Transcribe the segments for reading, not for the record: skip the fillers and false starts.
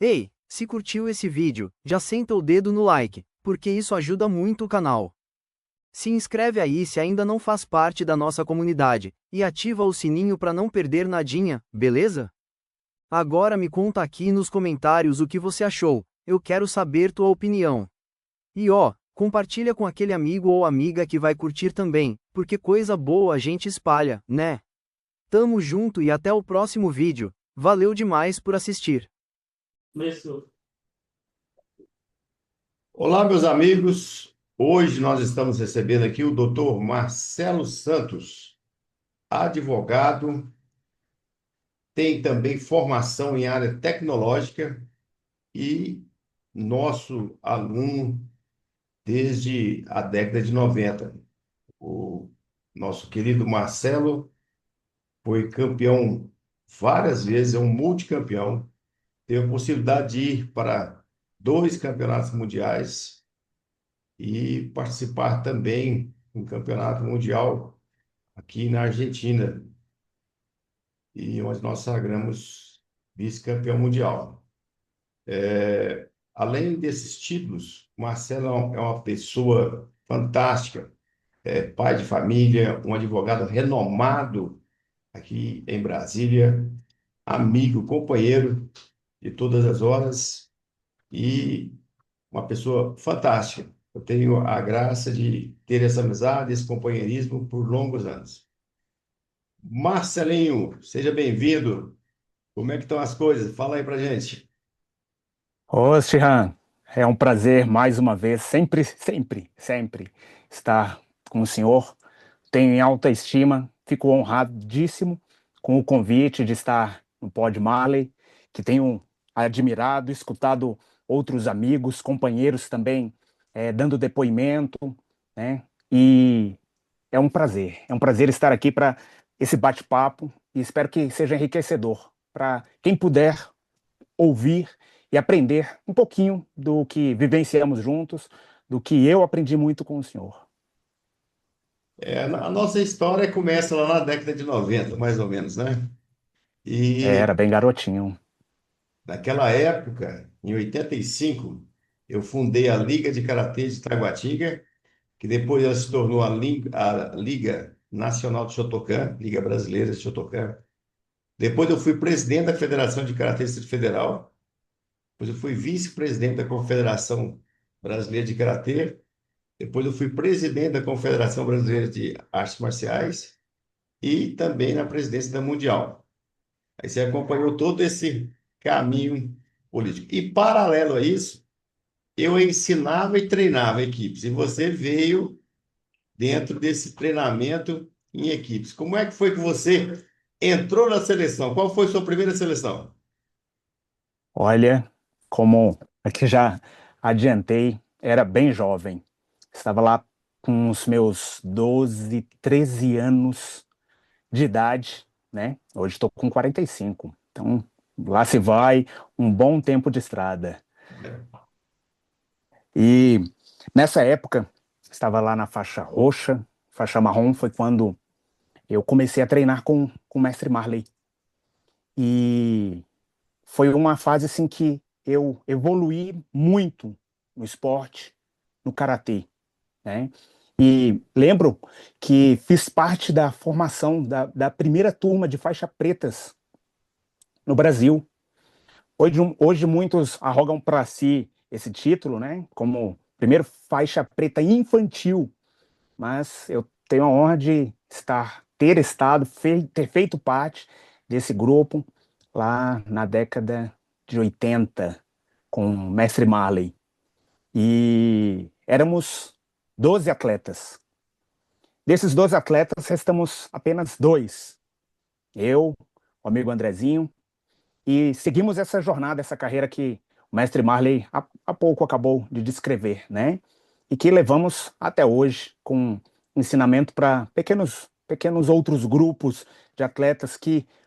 Ei, se curtiu esse vídeo, já senta o dedo no like, porque isso ajuda muito o canal. Se inscreve aí se ainda não faz parte da nossa comunidade, e ativa o sininho para não perder nadinha, beleza? Agora me conta aqui nos comentários o que você achou, eu quero saber tua opinião. E ó, compartilha com aquele amigo ou amiga que vai curtir também, porque coisa boa a gente espalha, né? Tamo junto e até o próximo vídeo, valeu demais por assistir. Olá, meus amigos. Hoje nós estamos recebendo aqui o Dr. Marcelo Santos, advogado, tem também formação em área tecnológica e nosso aluno desde a década de 90. O nosso querido Marcelo foi campeão várias vezes, é um multicampeão, teve a possibilidade de ir para dois campeonatos mundiais e participar também do campeonato mundial aqui na Argentina, e onde nós sagramos vice-campeão mundial. Além desses títulos, Marcelo é uma pessoa fantástica, é pai de família, um advogado renomado aqui em Brasília, amigo, companheiro de todas as horas e uma pessoa fantástica. Eu tenho a graça de ter essa amizade, esse companheirismo por longos anos. Marcelinho, seja bem-vindo. Como é que estão as coisas? Fala aí pra gente. Ô, Shihan, é um prazer mais uma vez, sempre estar com o senhor. Tenho em alta estima, fico honradíssimo com o convite de estar no Pod Marley, que tenho admirado, escutado outros amigos, companheiros também, dando depoimento, né? E é um prazer estar aqui para esse bate-papo e espero que seja enriquecedor para quem puder ouvir e aprender um pouquinho do que vivenciamos juntos, do que eu aprendi muito com o senhor. A nossa história começa lá na década de 90, mais ou menos, né? E Era bem garotinho. naquela época, em 85, eu fundei a Liga de Karatê de Taguatinga, que depois ela se tornou a Liga Nacional de Shotokan, Liga Brasileira de Shotokan. Depois eu fui presidente da Federação de Karatê Distrito Federal. Depois eu fui vice-presidente da Confederação Brasileira de Karatê. Depois eu fui presidente da Confederação Brasileira de Artes Marciais e também na presidência da Mundial. Aí você acompanhou todo esse caminho político. E, paralelo a isso, eu ensinava e treinava equipes. E você veio dentro desse treinamento em equipes. Como é que foi que você entrou na seleção? Qual foi a sua primeira seleção? Olha, como aqui já adiantei, era bem jovem. Estava lá com os meus 12, 13 anos de idade, né? Hoje estou com 45. Então, lá se vai um bom tempo de estrada. E nessa época, estava lá na faixa roxa, faixa marrom, foi quando eu comecei a treinar com o mestre Marley. E foi uma fase assim que eu evoluí muito no esporte, no karatê, né? E lembro que fiz parte da formação da primeira turma de faixa pretas no Brasil. Hoje muitos arrogam para si esse título, né? Como primeiro faixa preta infantil, mas eu tenho a honra de ter estado, ter feito parte desse grupo lá na década de 80 com o mestre Marley. E éramos 12 atletas. Desses 12 atletas, restamos apenas dois. Eu, o amigo Andrezinho, e seguimos essa jornada, essa carreira que o mestre Marley há pouco acabou de descrever, né? E que levamos até hoje com ensinamento para pequenos outros grupos de atletas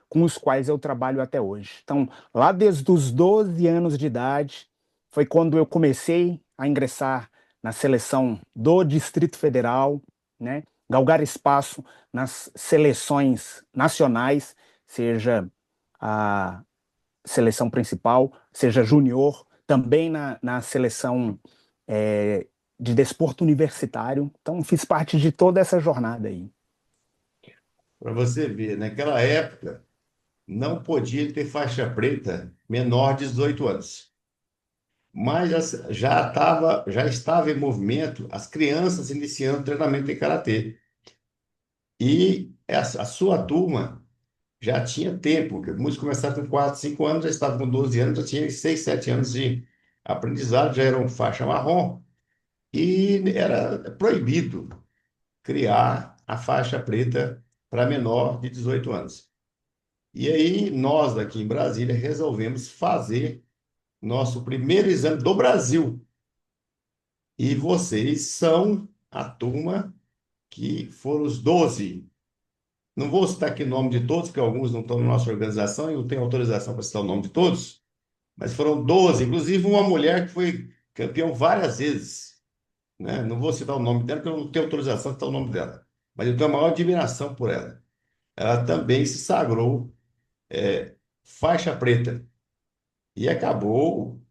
com os quais eu trabalho até hoje. Então, lá desde os 12 anos de idade, foi quando eu comecei a ingressar na seleção do Distrito Federal, né? Galgar espaço nas seleções nacionais, seja a seleção principal, seja júnior, também na seleção de desporto universitário. Então, fiz parte de toda essa jornada aí. Para você ver, naquela época, não podia ter faixa preta menor de 18 anos. Mas já estava em movimento as crianças iniciando treinamento em karatê. E a sua turma já tinha tempo, porque muitos começaram com 4, 5 anos, já estavam com 12 anos, já tinham 6, 7 anos de aprendizado, já eram faixa marrom, e era proibido criar a faixa preta para menor de 18 anos. E aí, nós aqui em Brasília resolvemos fazer nosso primeiro exame do Brasil. E vocês são a turma que foram os 12. Não vou citar aqui o nome de todos, porque alguns não estão na nossa organização e não tenho autorização para citar o nome de todos, mas foram 12, inclusive uma mulher que foi campeão várias vezes, né? Não vou citar o nome dela, porque eu não tenho autorização para citar o nome dela, mas eu tenho a maior admiração por ela. Ela também se sagrou faixa preta e acabou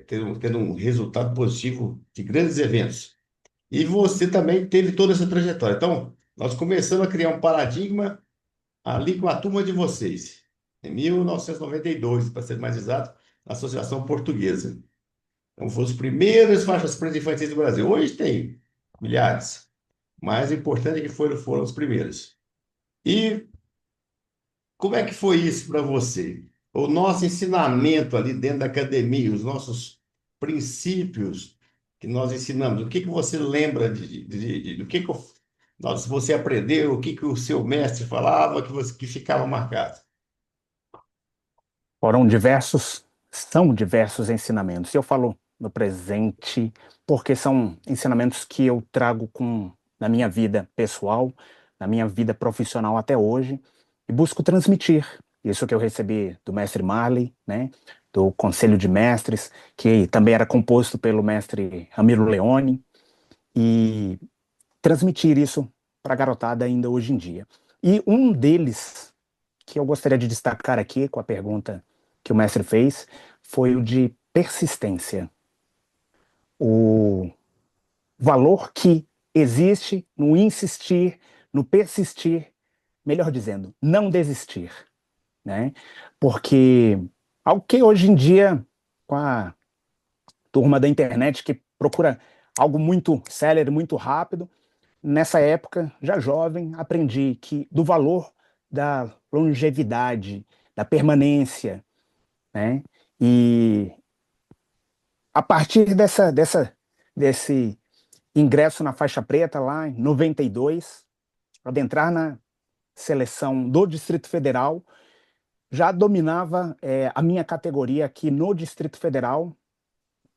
tendo um resultado positivo de grandes eventos. E você também teve toda essa trajetória. Então, nós começamos a criar um paradigma ali com a turma de vocês, em 1992, para ser mais exato, na Associação Portuguesa. Então, foram os primeiros faixas pretas infantis do Brasil. Hoje tem milhares, mas o importante é que foram os primeiros. E como é que foi isso para você? O nosso ensinamento ali dentro da academia, os nossos princípios que nós ensinamos, o que que você lembra do que você aprendeu, o que que o seu mestre falava que ficava marcado? São diversos ensinamentos. Eu falo no presente porque são ensinamentos que eu trago na minha vida pessoal, na minha vida profissional até hoje, e busco transmitir isso que eu recebi do mestre Marley, né, do Conselho de Mestres, que também era composto pelo mestre Ramiro Leone, e transmitir isso para a garotada ainda hoje em dia. E um deles que eu gostaria de destacar aqui, com a pergunta que o mestre fez, foi o de persistência. O valor que existe no insistir, no persistir, melhor dizendo, não desistir, né? Porque algo que hoje em dia, com a turma da internet que procura algo muito célere, muito rápido, nessa época, já jovem, aprendi que do valor da longevidade, da permanência, né? E a partir desse ingresso na faixa preta lá em 92, adentrar na seleção do Distrito Federal, já dominava a minha categoria aqui no Distrito Federal,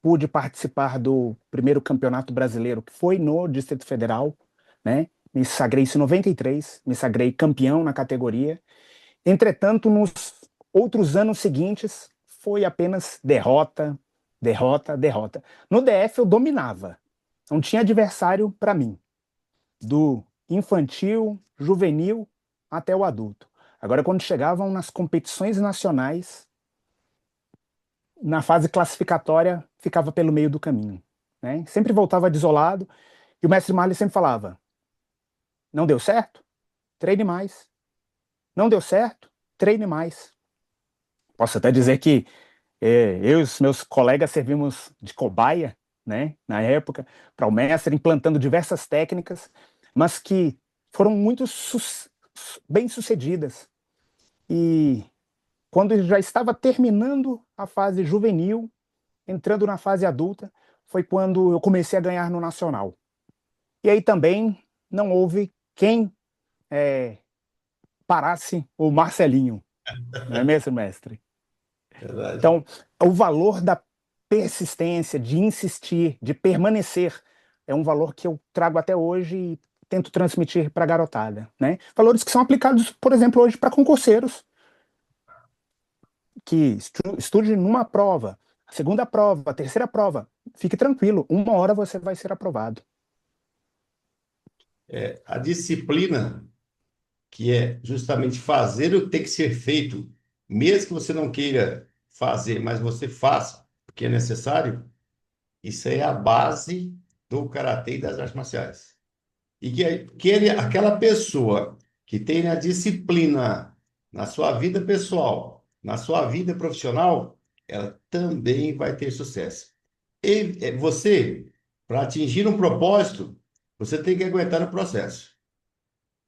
pude participar do primeiro campeonato brasileiro, que foi no Distrito Federal, né? Me sagrei isso em 93, me sagrei campeão na categoria. Entretanto, nos outros anos seguintes, foi apenas derrota, derrota, derrota. No DF eu dominava, não tinha adversário para mim, do infantil, juvenil até o adulto. Agora, quando chegavam nas competições nacionais, na fase classificatória, ficava pelo meio do caminho, né? Sempre voltava desolado, e o mestre Marley sempre falava: não deu certo? Treine mais. Não deu certo? Treine mais. Posso até dizer que eu e os meus colegas servimos de cobaia, né, na época, para o mestre, implantando diversas técnicas, mas que foram muito bem sucedidas. E quando ele já estava terminando a fase juvenil, entrando na fase adulta, foi quando eu comecei a ganhar no nacional. E aí também não houve quem parasse o Marcelinho, não é mesmo, mestre? Verdade. Então, o valor da persistência, de insistir, de permanecer, é um valor que eu trago até hoje e tento transmitir para a garotada, né? Valores que são aplicados, por exemplo, hoje para concurseiros, que estude numa prova, a segunda prova, a terceira prova, fique tranquilo, uma hora você vai ser aprovado. A disciplina, que é justamente fazer o que tem que ser feito, mesmo que você não queira fazer, mas você faça, porque é necessário, isso aí é a base do karatê e das artes marciais. E aquela pessoa que tem a disciplina na sua vida pessoal, na sua vida profissional, ela também vai ter sucesso. E você, para atingir um propósito, você tem que aguentar o processo.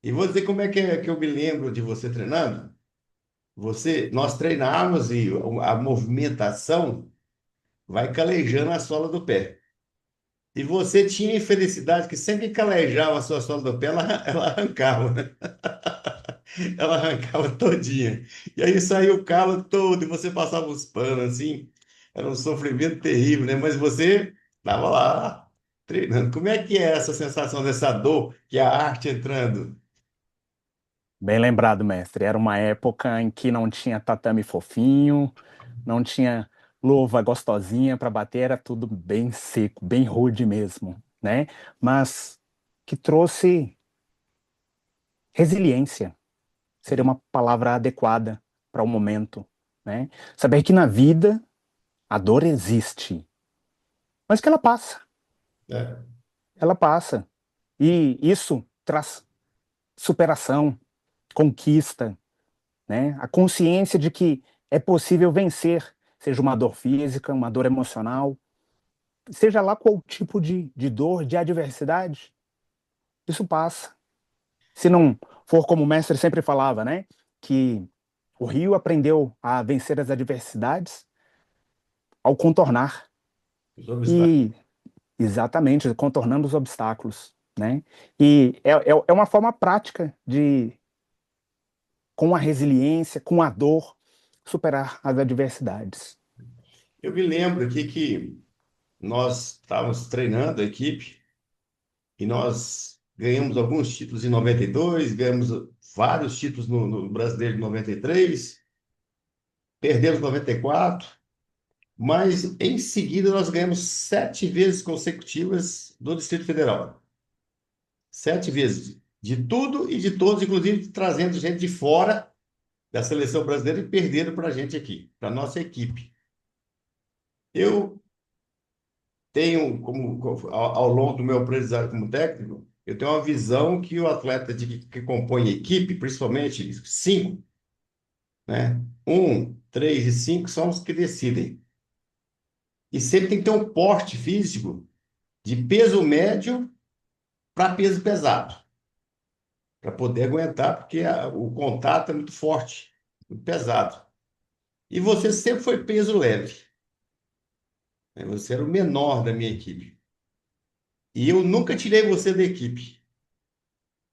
E vou dizer como é que eu me lembro de você treinando. Nós treinamos e a movimentação vai calejando a sola do pé. E você tinha a infelicidade que sempre que calejava a sua sola do pé, ela arrancava, né? Ela arrancava todinha. E aí saía o calo todo e você passava os panos, assim. Era um sofrimento terrível, né? Mas você estava lá treinando. Como é que é essa sensação dessa dor que é a arte entrando? Bem lembrado, mestre. Era uma época em que não tinha tatame fofinho, não tinha luva gostosinha para bater, era tudo bem seco, bem rude mesmo, né? Mas que trouxe resiliência, seria uma palavra adequada para o momento, né? Saber que na vida a dor existe, mas que Né? ela passa. E isso traz superação, conquista, né? A consciência de que é possível vencer, seja uma dor física, uma dor emocional, seja lá qual tipo de dor, de adversidade, isso passa. Se não for como o mestre sempre falava, né? Que o Rio aprendeu a vencer as adversidades ao contornar. Os obstáculos. E exatamente, contornando os obstáculos, né? E é uma forma prática de, com a resiliência, com a dor, superar as adversidades. Eu me lembro aqui que nós estávamos treinando a equipe e nós ganhamos alguns títulos em 92, ganhamos vários títulos no Brasileiro de 93, perdemos 94, mas em seguida nós ganhamos 7 vezes consecutivas do Distrito Federal. 7 vezes. De tudo e de todos, inclusive trazendo gente de fora da seleção brasileira e perderam para a gente aqui, para a nossa equipe. Eu tenho, ao longo do meu aprendizado como técnico, eu tenho uma visão que o atleta que compõe equipe, principalmente cinco, né? Um, três e cinco são os que decidem. E sempre tem que ter um porte físico de peso médio para peso pesado, para poder aguentar, porque o contato é muito forte, muito pesado. E você sempre foi peso leve, né? Você era o menor da minha equipe. E eu nunca tirei você da equipe,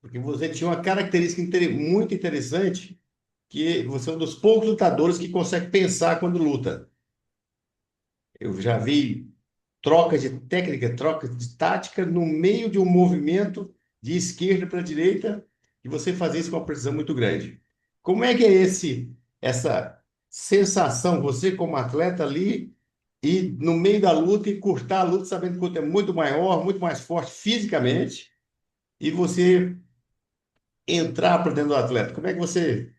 porque você tinha uma característica muito interessante, que você é um dos poucos lutadores que consegue pensar quando luta. Eu já vi troca de técnica, troca de tática no meio de um movimento de esquerda para direita, e você fazia isso com uma precisão muito grande. Como é que é essa sensação, você como atleta ali, e no meio da luta e curtar a luta, sabendo que o outro é muito maior, muito mais forte fisicamente, e você entrar para dentro do atleta? Como é que você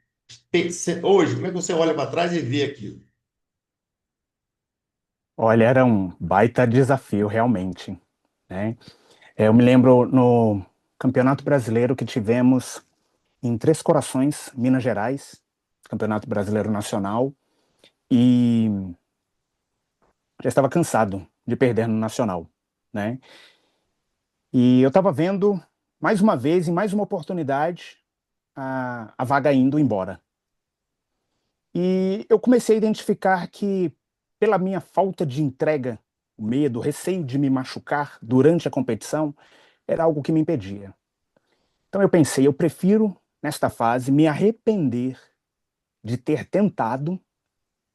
hoje, como é que você olha para trás e vê aquilo? Olha, era um baita desafio, realmente, né? Eu me lembro no Campeonato Brasileiro que tivemos em Três Corações, Minas Gerais, Campeonato Brasileiro Nacional, e já estava cansado de perder no Nacional, né? E eu estava vendo, mais uma vez, em mais uma oportunidade, a vaga indo embora. E eu comecei a identificar que, pela minha falta de entrega, o medo, o receio de me machucar durante a competição, era algo que me impedia. Então eu pensei, eu prefiro, nesta fase, me arrepender de ter tentado,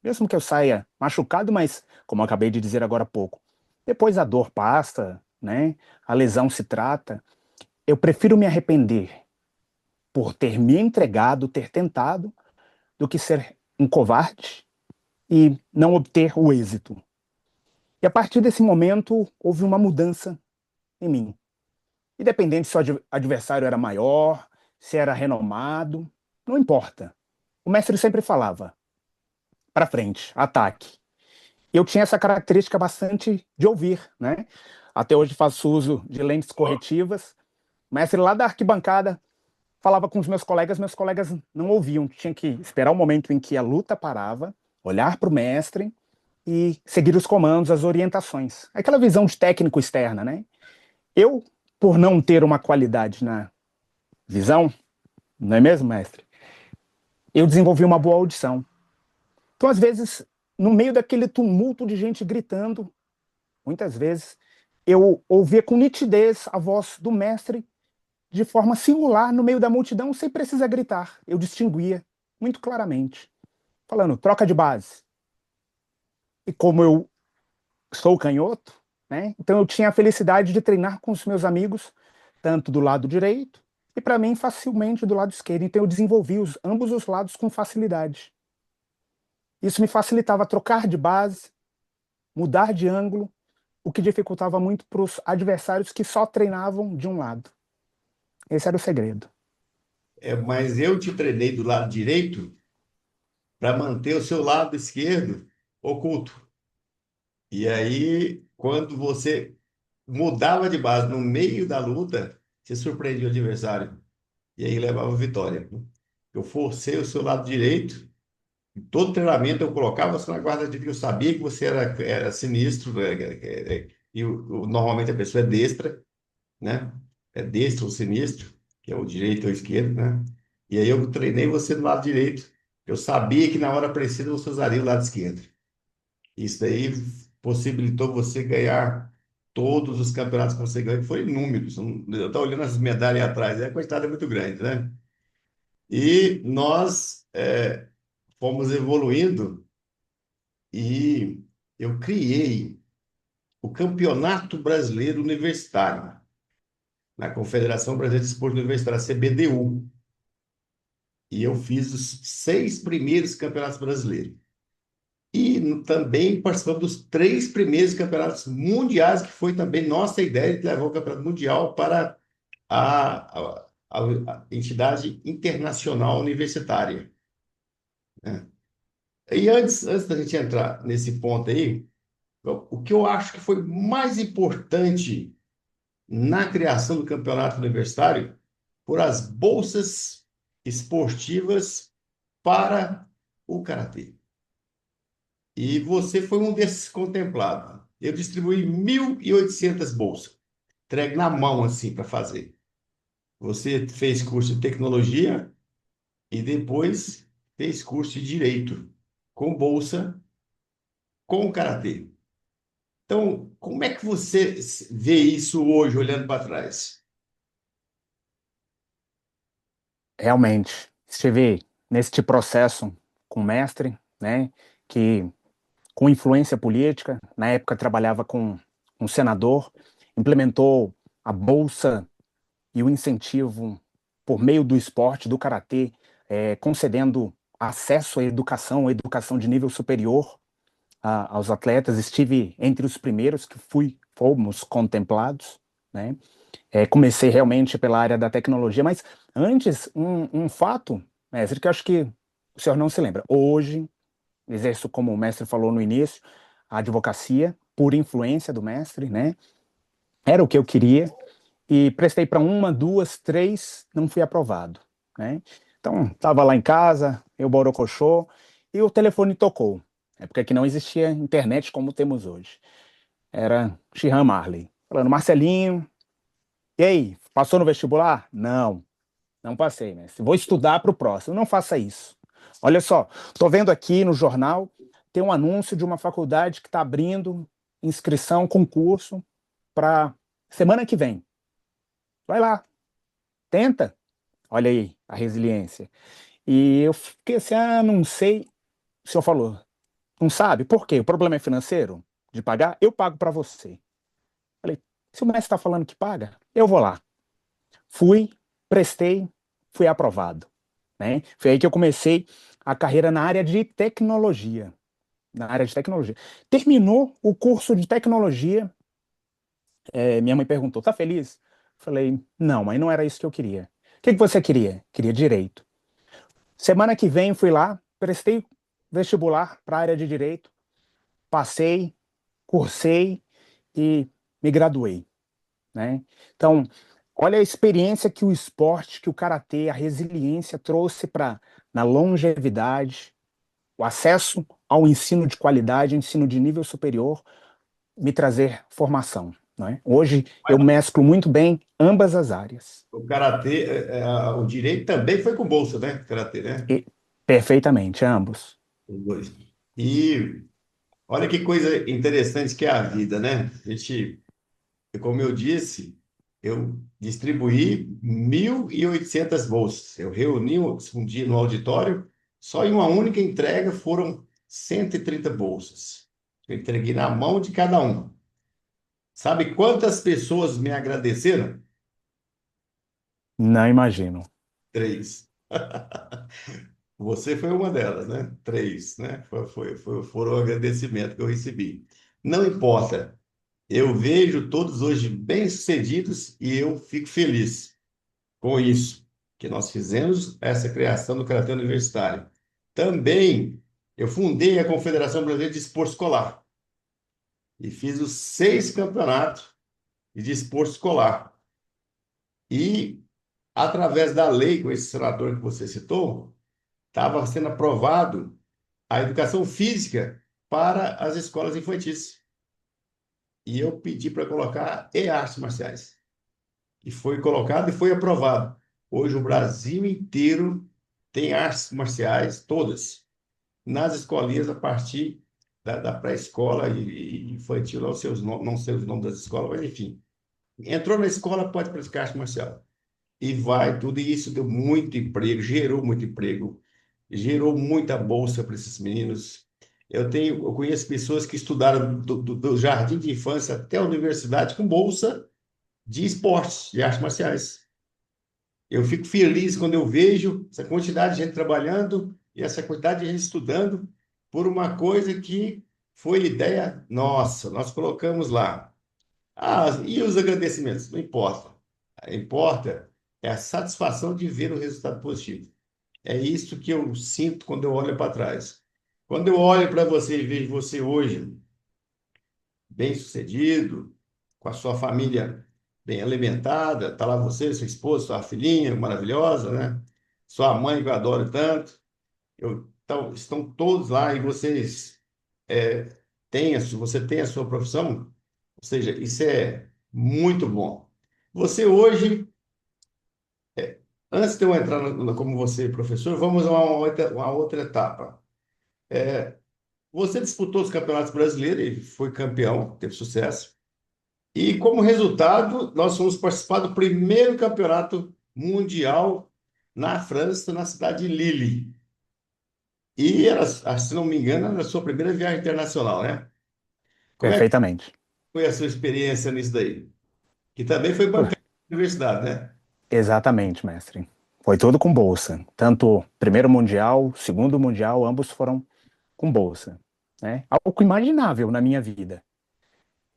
mesmo que eu saia machucado, mas, como eu acabei de dizer agora há pouco, depois a dor passa, né? A lesão se trata. Eu prefiro me arrepender por ter me entregado, ter tentado, do que ser um covarde e não obter o êxito. E a partir desse momento, houve uma mudança em mim. Independente se o adversário era maior, se era renomado, não importa. O mestre sempre falava: para frente, ataque. Eu tinha essa característica bastante de ouvir, né? Até hoje faço uso de lentes corretivas. O mestre lá da arquibancada falava com os meus colegas não ouviam, tinha que esperar o momento em que a luta parava, olhar para o mestre e seguir os comandos, as orientações. Aquela visão de técnico externa, né? Eu, por não ter uma qualidade na visão, não é mesmo, mestre? Eu desenvolvi uma boa audição. Então, às vezes, no meio daquele tumulto de gente gritando, muitas vezes, eu ouvia com nitidez a voz do mestre de forma singular no meio da multidão, sem precisar gritar. Eu distinguia muito claramente, falando, troca de base. E como eu sou canhoto, né, então eu tinha a felicidade de treinar com os meus amigos, tanto do lado direito, e para mim facilmente do lado esquerdo. Então eu desenvolvi ambos os lados com facilidade. Isso me facilitava trocar de base, mudar de ângulo, o que dificultava muito para os adversários que só treinavam de um lado. Esse era o segredo. Mas eu te treinei do lado direito para manter o seu lado esquerdo oculto. E aí, quando você mudava de base no meio da luta, você surpreendia o adversário. E aí levava a vitória. Eu forcei o seu lado direito. Em todo treinamento eu colocava você na guarda direita, eu sabia que você era sinistro, né? E normalmente a pessoa é destra, né? É destro ou sinistro, que é o direito ou o esquerdo, né? E aí eu treinei você do lado direito. Eu sabia que na hora precisa você usaria o lado esquerdo. Isso daí possibilitou você ganhar todos os campeonatos que você ganhou, foi inúmeros. Eu estou olhando as medalhas atrás, a quantidade é muito grande, né? E nós fomos evoluindo e eu criei o Campeonato Brasileiro Universitário, na Confederação Brasileira de Esporte Universitário, a CBDU. E eu fiz os 6 primeiros campeonatos brasileiros. E também participamos dos 3 primeiros campeonatos mundiais, que foi também nossa ideia de levar o campeonato mundial para a entidade internacional universitária, né? E antes da gente entrar nesse ponto aí, o que eu acho que foi mais importante na criação do campeonato universitário foram as bolsas esportivas para o karatê. E você foi um desses contemplados. Eu distribuí 1.800 bolsas, entregue na mão assim para fazer. Você fez curso de tecnologia e depois fez curso de direito, com bolsa, com karatê. Então, como é que você vê isso hoje, olhando para trás? Realmente, estive neste processo com o mestre, né, que com influência política, na época trabalhava com um senador, implementou a bolsa e o incentivo por meio do esporte, do karatê, concedendo acesso à educação de nível superior aos atletas. Estive entre os primeiros que fomos contemplados, né? Comecei realmente pela área da tecnologia, mas antes, um fato, mestre, que eu acho que o senhor não se lembra. Hoje, exerço, como o mestre falou no início, a advocacia, por influência do mestre, né? Era o que eu queria, e prestei para uma, duas, três, não fui aprovado, né? Então, estava lá em casa, eu borocochô, e o telefone tocou. É porque aqui não existia internet como temos hoje. Era Shihan Marley, falando, Marcelinho, e aí, passou no vestibular? Não, não passei, mestre. Vou estudar para o próximo. Não faça isso. Olha só, estou vendo aqui no jornal, tem um anúncio de uma faculdade que está abrindo inscrição, concurso, para semana que vem. Vai lá, tenta. Olha aí a resiliência. E eu fiquei assim, não sei. O senhor falou, não sabe? Por quê? O problema é financeiro? De pagar? Eu pago para você. Falei, se o mestre está falando que paga, eu vou lá. Fui, prestei, fui aprovado, né? Foi aí que eu comecei a carreira na área de tecnologia. Na área de tecnologia. Terminou o curso de tecnologia, minha mãe perguntou, tá feliz? Falei, não, mas não era isso que eu queria. O que você queria? Queria direito. Semana que vem fui lá, prestei vestibular para a área de Direito, passei, cursei e me graduei, né? Então, olha a experiência que o esporte, que o karatê, a resiliência trouxe para na longevidade, o acesso ao ensino de qualidade, ensino de nível superior, me trazer formação, né? Hoje eu mesclo muito bem ambas as áreas. O karatê, o direito também foi com bolsa, né? Karatê, né? E, perfeitamente, ambos. Os dois. E olha que coisa interessante que é a vida, né? Como eu disse, eu distribuí 1.800 bolsas. Eu reuni um dia no auditório, só em uma única entrega foram 130 bolsas. Eu entreguei na mão de cada um. Sabe quantas pessoas me agradeceram? Não imagino. 3. Você foi uma delas, né? 3, né? Foram o agradecimento que eu recebi. Não importa. Eu vejo todos hoje bem-sucedidos e eu fico feliz com isso, que nós fizemos essa criação do Karatê Universitário. Também eu fundei a Confederação Brasileira de Esporte Escolar e fiz os 6 campeonatos de esporte escolar. E, através da lei, com esse senador que você citou, estava sendo aprovado a educação física para as escolas infantis. E eu pedi para colocar e artes marciais. E foi colocado e foi aprovado. Hoje o Brasil inteiro tem artes marciais, todas, nas escolinhas a partir da pré-escola e infantil, não sei não sei os nomes das escolas, mas enfim. Entrou na escola, pode praticar arte marcial. E vai tudo, e isso deu muito emprego, gerou muito emprego, gerou muita bolsa para esses meninos. Eu conheço pessoas que estudaram do jardim de infância até a universidade com bolsa de esportes, de artes marciais. Eu fico feliz quando eu vejo essa quantidade de gente trabalhando e essa quantidade de gente estudando por uma coisa que foi ideia nossa, nós colocamos lá. Ah, e os agradecimentos? Não importa. Importa é a satisfação de ver o resultado positivo. É isso que eu sinto quando eu olho para trás. Quando eu olho para você e vejo você hoje bem-sucedido, com a sua família bem alimentada, tá lá você, sua esposa, sua filhinha maravilhosa, né? Sua mãe que eu adoro tanto. Então, estão todos lá e vocês você tem a sua profissão, ou seja, isso é muito bom. Você hoje, antes de eu entrar como você, professor, vamos a uma outra etapa. Você disputou os campeonatos brasileiros e foi campeão, teve sucesso. E como resultado, nós fomos participar do primeiro campeonato mundial na França, na cidade de Lille. E era, se não me engano, era a sua primeira viagem internacional, né? Como é que Perfeitamente. foi a sua experiência nisso daí? Que também foi bancada na universidade, né? Exatamente, mestre. Foi tudo com bolsa. Tanto primeiro mundial, segundo mundial, ambos foram com bolsa, né? Algo imaginável na minha vida.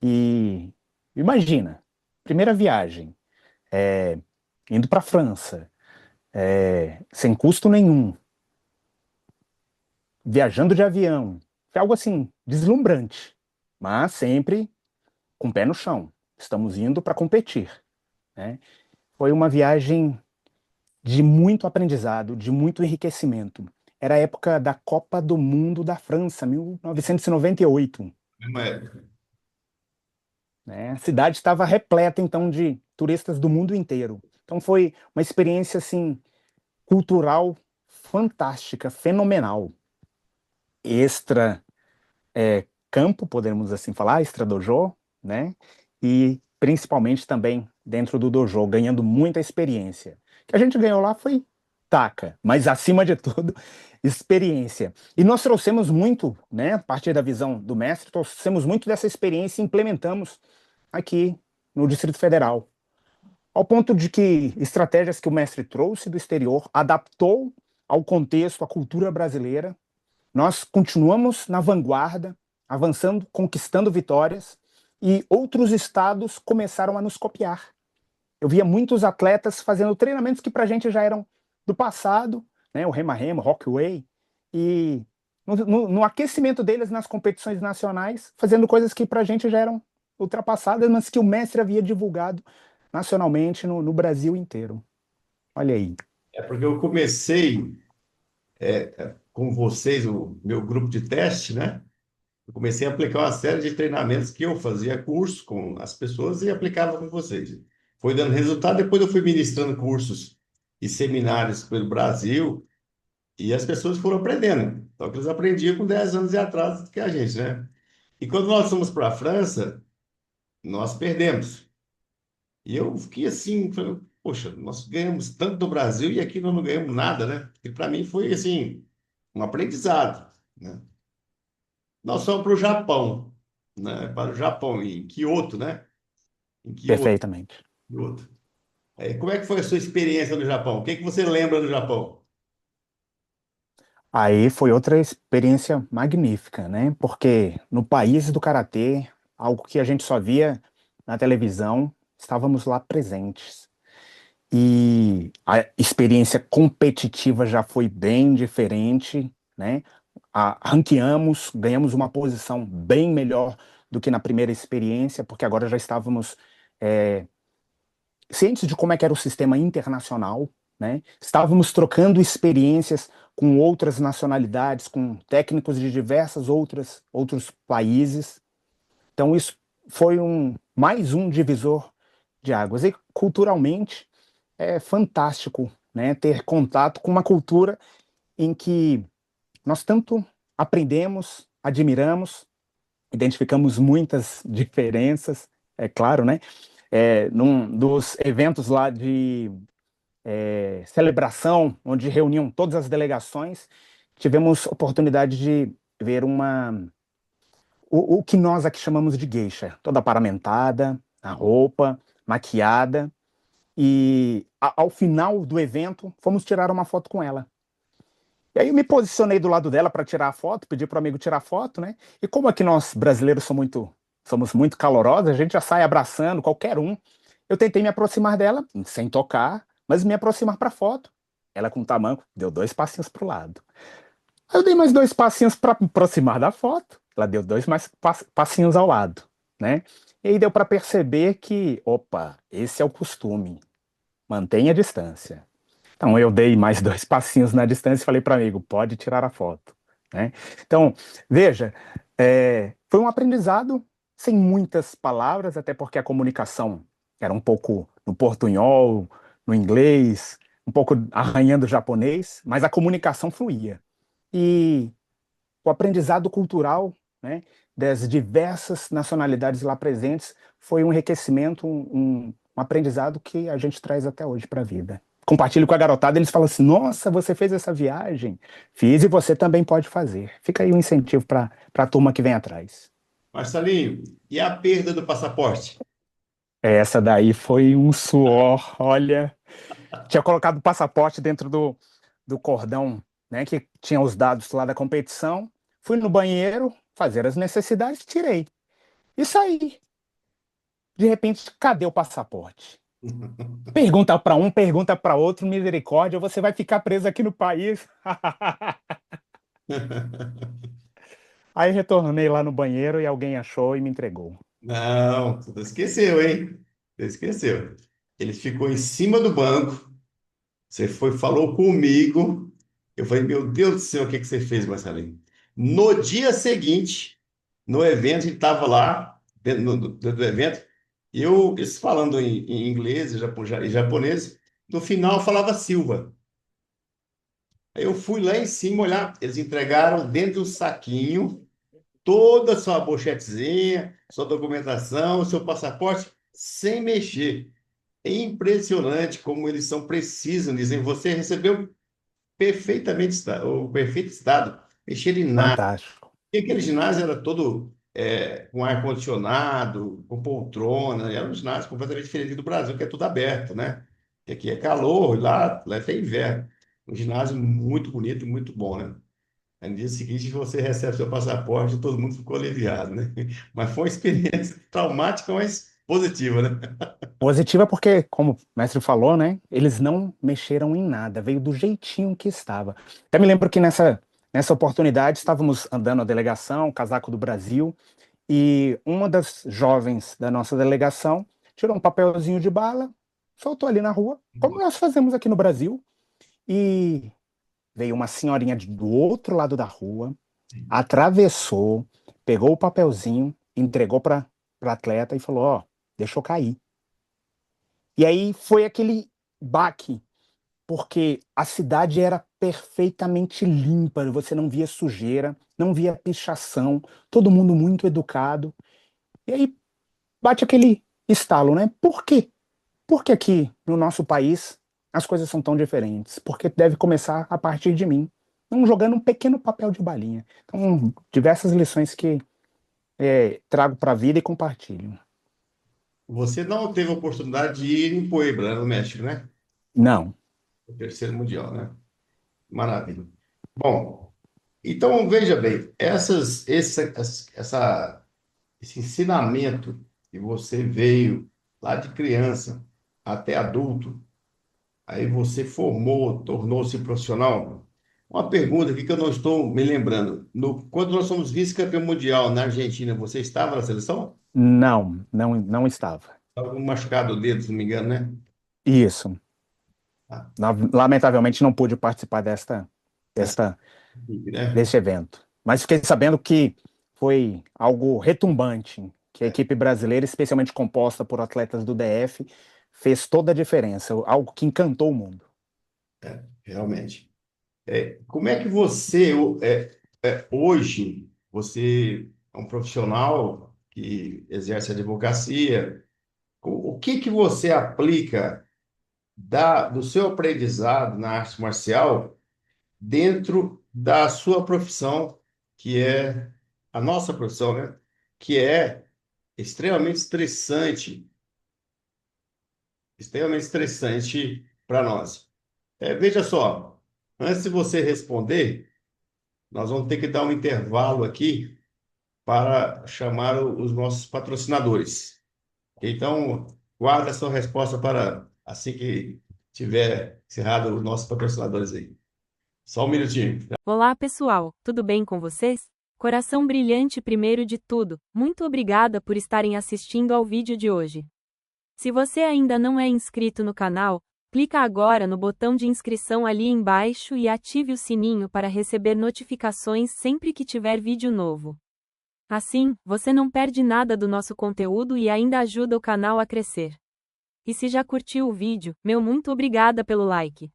E imagina, primeira viagem, indo para a França, sem custo nenhum, viajando de avião. Foi algo assim, deslumbrante, mas sempre com o pé no chão. Estamos indo para competir, né? Foi uma viagem de muito aprendizado, de muito enriquecimento. Era a época da Copa do Mundo da França, 1998. Mesma época. Né? A cidade estava repleta, então, de turistas do mundo inteiro. Então foi uma experiência, assim, cultural fantástica, fenomenal. Extra campo, podemos assim falar, extra dojo, né? E principalmente também dentro do dojo, ganhando muita experiência. O que a gente ganhou lá foi taca, mas acima de tudo, experiência. E nós trouxemos muito, né, a partir da visão do mestre, trouxemos muito dessa experiência e implementamos aqui no Distrito Federal. Ao ponto de que estratégias que o mestre trouxe do exterior, adaptou ao contexto, à cultura brasileira, nós continuamos na vanguarda, avançando, conquistando vitórias, e outros estados começaram a nos copiar. Eu via muitos atletas fazendo treinamentos que para a gente já eram do passado, né, o rema-rema, Rockway, e no aquecimento deles nas competições nacionais, fazendo coisas que para a gente já eram ultrapassadas, mas que o mestre havia divulgado nacionalmente no Brasil inteiro. Olha aí. É porque eu comecei com vocês, o meu grupo de teste, né? Eu comecei a aplicar uma série de treinamentos que eu fazia curso com as pessoas e aplicava com vocês. Foi dando resultado, depois eu fui ministrando cursos e seminários pelo Brasil e as pessoas foram aprendendo. Então, que eles aprendiam com 10 anos de atraso que a gente, né? E quando nós fomos para a França, nós perdemos. E eu fiquei assim, falei, poxa, nós ganhamos tanto do Brasil e aqui nós não ganhamos nada, né? E para mim foi assim, um aprendizado, né? Nós fomos para o Japão, né? Para o Japão, em Kyoto, né? Em Kyoto, Perfeitamente. Kyoto. Como é que foi a sua experiência no Japão? O que que você lembra do Japão? Aí foi outra experiência magnífica, né? Porque no país do karatê, algo que a gente só via na televisão, estávamos lá presentes. E a experiência competitiva já foi bem diferente, né? Ranqueamos, ganhamos uma posição bem melhor do que na primeira experiência, porque agora já estávamos é, cientes de como é que era o sistema internacional, né? Estávamos trocando experiências com outras nacionalidades, com técnicos de diversas outros países. Então isso foi mais um divisor de águas. E culturalmente é fantástico, né? Ter contato com uma cultura em que nós tanto aprendemos, admiramos, identificamos muitas diferenças, é claro, né? Num dos eventos lá de celebração, onde reuniam todas as delegações, tivemos oportunidade de ver o que nós aqui chamamos de geisha, toda paramentada, a roupa, maquiada, e ao final do evento, fomos tirar uma foto com ela. E aí eu me posicionei do lado dela para tirar a foto, pedi para o amigo tirar a foto, né? E como aqui nós brasileiros somos muito calorosos, a gente já sai abraçando qualquer um. Eu tentei me aproximar dela, sem tocar, mas me aproximar para a foto. Ela com o tamanco deu 2 passinhos para o lado. Aí eu dei mais 2 passinhos para me aproximar da foto. Ela deu dois mais passinhos ao lado, né? E aí deu para perceber que, opa, esse é o costume. Mantenha a distância. Então eu dei mais 2 passinhos na distância e falei para o amigo, pode tirar a foto, né? Então, veja, foi um aprendizado sem muitas palavras, até porque a comunicação era um pouco no portunhol, no inglês, um pouco arranhando o japonês, mas a comunicação fluía. E o aprendizado cultural, né, das diversas nacionalidades lá presentes foi um enriquecimento, um aprendizado que a gente traz até hoje para a vida. Compartilho com a garotada, eles falam assim: nossa, você fez essa viagem? Fiz e você também pode fazer. Fica aí um incentivo para a turma que vem atrás. Marcelinho, e a perda do passaporte? Essa daí foi um suor, olha. Tinha colocado o passaporte dentro do cordão, né, que tinha os dados lá da competição. Fui no banheiro fazer as necessidades, tirei. E saí. De repente, cadê o passaporte? Pergunta para um, pergunta para outro, misericórdia, você vai ficar preso aqui no país. Aí retornei lá no banheiro e alguém achou e me entregou. Não, você esqueceu, hein? Você esqueceu. Ele ficou em cima do banco. Você foi, falou comigo. Eu falei, meu Deus do céu, o que que você fez, Marcelinho? No dia seguinte, no evento, a gente estava lá, dentro do evento, e eles falando em inglês e japonês, no final falava Silva. Aí eu fui lá em cima olhar, eles entregaram dentro do saquinho toda a sua pochetezinha, sua documentação, seu passaporte, sem mexer. É impressionante como eles são precisos, dizem, você recebeu perfeitamente o perfeito estado, mexer em nada. Fantástico. E aquele ginásio era todo com ar-condicionado, com poltrona, era um ginásio completamente diferente do Brasil, que é tudo aberto, né? E aqui é calor, e lá é inverno. Um ginásio muito bonito, muito bom, né? Aí no dia seguinte você recebe seu passaporte e todo mundo ficou aliviado, né? Mas foi uma experiência traumática, mas positiva, né? Positiva porque, como o mestre falou, né? Eles não mexeram em nada, veio do jeitinho que estava. Até me lembro que Nessa oportunidade, estávamos andando a delegação, casaco do Brasil, e uma das jovens da nossa delegação tirou um papelzinho de bala, soltou ali na rua, como nós fazemos aqui no Brasil, e veio uma senhorinha do outro lado da rua, atravessou, pegou o papelzinho, entregou para o atleta e falou: ó, deixa eu cair. E aí foi aquele baque, porque a cidade era perfeitamente limpa, você não via sujeira, não via pichação, todo mundo muito educado. E aí bate aquele estalo, né? Por quê? Por que aqui no nosso país as coisas são tão diferentes? Porque deve começar a partir de mim, não jogando um pequeno papel de balinha. Então, diversas lições que trago para a vida e compartilho. Você não teve a oportunidade de ir em Puebla, no México, né? Não. O terceiro mundial, né? Maravilha. Bom, então veja bem, esse ensinamento que você veio lá de criança até adulto, aí você formou, tornou-se profissional. Uma pergunta aqui que eu não estou me lembrando. Quando nós fomos vice-campeão mundial na Argentina, você estava na seleção? Não estava. Estava machucado o dedo, se não me engano, né? Isso. Ah, Lamentavelmente não pude participar essa desta, equipe, né? deste evento. Mas fiquei sabendo que foi algo retumbante, que a equipe brasileira, especialmente composta por atletas do DF, fez toda a diferença, algo que encantou o mundo. Realmente. Como é que você, hoje, você é um profissional que exerce a advocacia, o que que você aplica do seu aprendizado na arte marcial dentro da sua profissão, que é a nossa profissão, né? Que é extremamente extremamente estressante para nós. Veja só, antes de você responder, nós vamos ter que dar um intervalo aqui para chamar os nossos patrocinadores. Então, guarda a sua resposta para assim que tiver encerrado os nossos patrocinadores aí. Só um minutinho. Olá pessoal, tudo bem com vocês? Coração brilhante primeiro de tudo, muito obrigada por estarem assistindo ao vídeo de hoje. Se você ainda não é inscrito no canal, clica agora no botão de inscrição ali embaixo e ative o sininho para receber notificações sempre que tiver vídeo novo. Assim, você não perde nada do nosso conteúdo e ainda ajuda o canal a crescer. E se já curtiu o vídeo, meu muito obrigada pelo like.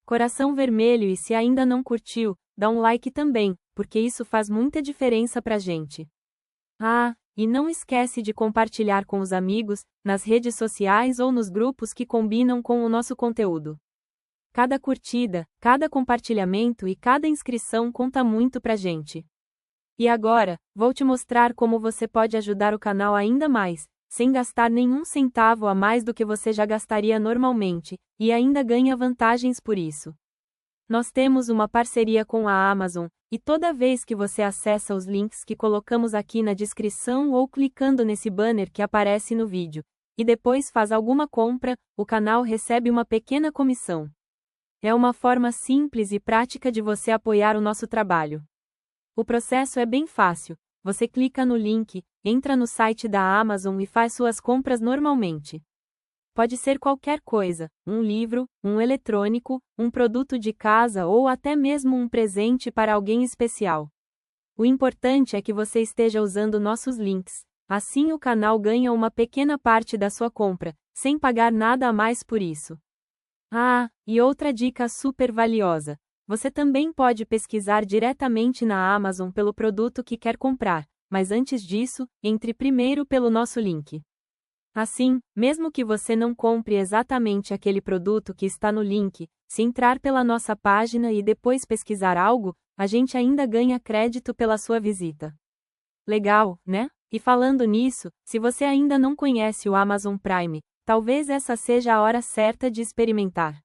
Coração vermelho, e se ainda não curtiu, dá um like também, porque isso faz muita diferença pra gente. E não esquece de compartilhar com os amigos, nas redes sociais ou nos grupos que combinam com o nosso conteúdo. Cada curtida, cada compartilhamento e cada inscrição conta muito pra gente. E agora, vou te mostrar como você pode ajudar o canal ainda mais, sem gastar nenhum centavo a mais do que você já gastaria normalmente, e ainda ganha vantagens por isso. Nós temos uma parceria com a Amazon, e toda vez que você acessa os links que colocamos aqui na descrição ou clicando nesse banner que aparece no vídeo, e depois faz alguma compra, o canal recebe uma pequena comissão. É uma forma simples e prática de você apoiar o nosso trabalho. O processo é bem fácil, você clica no link, entra no site da Amazon e faz suas compras normalmente. Pode ser qualquer coisa, um livro, um eletrônico, um produto de casa ou até mesmo um presente para alguém especial. O importante é que você esteja usando nossos links, assim o canal ganha uma pequena parte da sua compra, sem pagar nada a mais por isso. E outra dica super valiosa. Você também pode pesquisar diretamente na Amazon pelo produto que quer comprar, mas antes disso, entre primeiro pelo nosso link. Assim, mesmo que você não compre exatamente aquele produto que está no link, se entrar pela nossa página e depois pesquisar algo, a gente ainda ganha crédito pela sua visita. Legal, né? E falando nisso, se você ainda não conhece o Amazon Prime, talvez essa seja a hora certa de experimentar.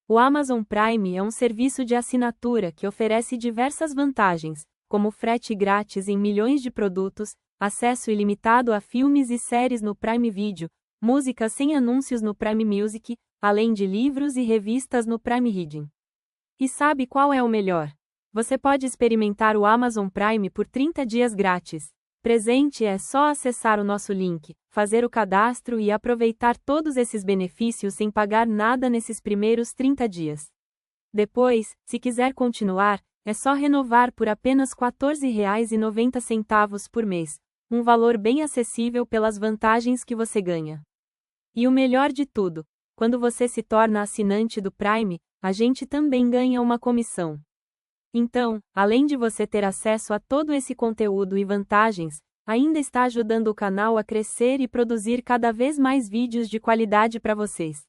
O Amazon Prime é um serviço de assinatura que oferece diversas vantagens, como frete grátis em milhões de produtos, acesso ilimitado a filmes e séries no Prime Video, música sem anúncios no Prime Music, além de livros e revistas no Prime Reading. E sabe qual é o melhor? Você pode experimentar o Amazon Prime por 30 dias grátis. Presente é só acessar o nosso link, fazer o cadastro e aproveitar todos esses benefícios sem pagar nada nesses primeiros 30 dias. Depois, se quiser continuar, é só renovar por apenas R$ 14,90 por mês, um valor bem acessível pelas vantagens que você ganha. E o melhor de tudo, quando você se torna assinante do Prime, a gente também ganha uma comissão. Então, além de você ter acesso a todo esse conteúdo e vantagens, ainda está ajudando o canal a crescer e produzir cada vez mais vídeos de qualidade para vocês.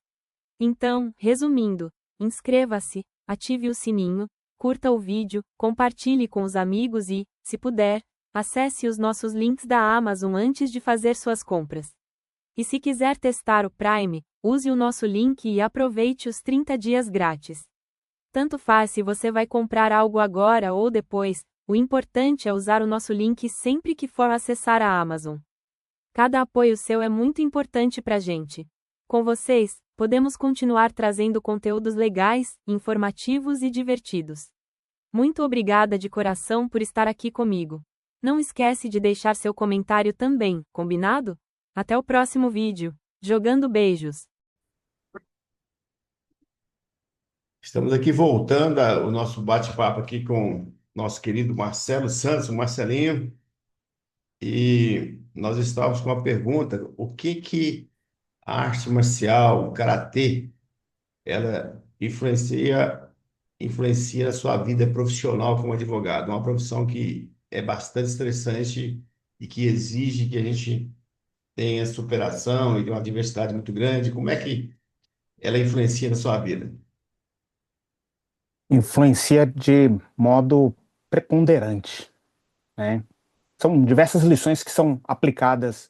Então, resumindo, inscreva-se, ative o sininho, curta o vídeo, compartilhe com os amigos e, se puder, acesse os nossos links da Amazon antes de fazer suas compras. E se quiser testar o Prime, use o nosso link e aproveite os 30 dias grátis. Tanto faz se você vai comprar algo agora ou depois, o importante é usar o nosso link sempre que for acessar a Amazon. Cada apoio seu é muito importante pra gente. Com vocês, podemos continuar trazendo conteúdos legais, informativos e divertidos. Muito obrigada de coração por estar aqui comigo. Não esquece de deixar seu comentário também, combinado? Até o próximo vídeo. Jogando beijos! Estamos aqui voltando ao nosso bate-papo aqui com nosso querido Marcelo Santos, o Marcelinho, e nós estávamos com uma pergunta: o que que a arte marcial, o karatê, ela influencia a sua vida profissional como advogado? Uma profissão que é bastante estressante e que exige que a gente tenha superação e uma diversidade muito grande. Como é que ela influencia na sua vida? Influencia de modo preponderante, né? São diversas lições que são aplicadas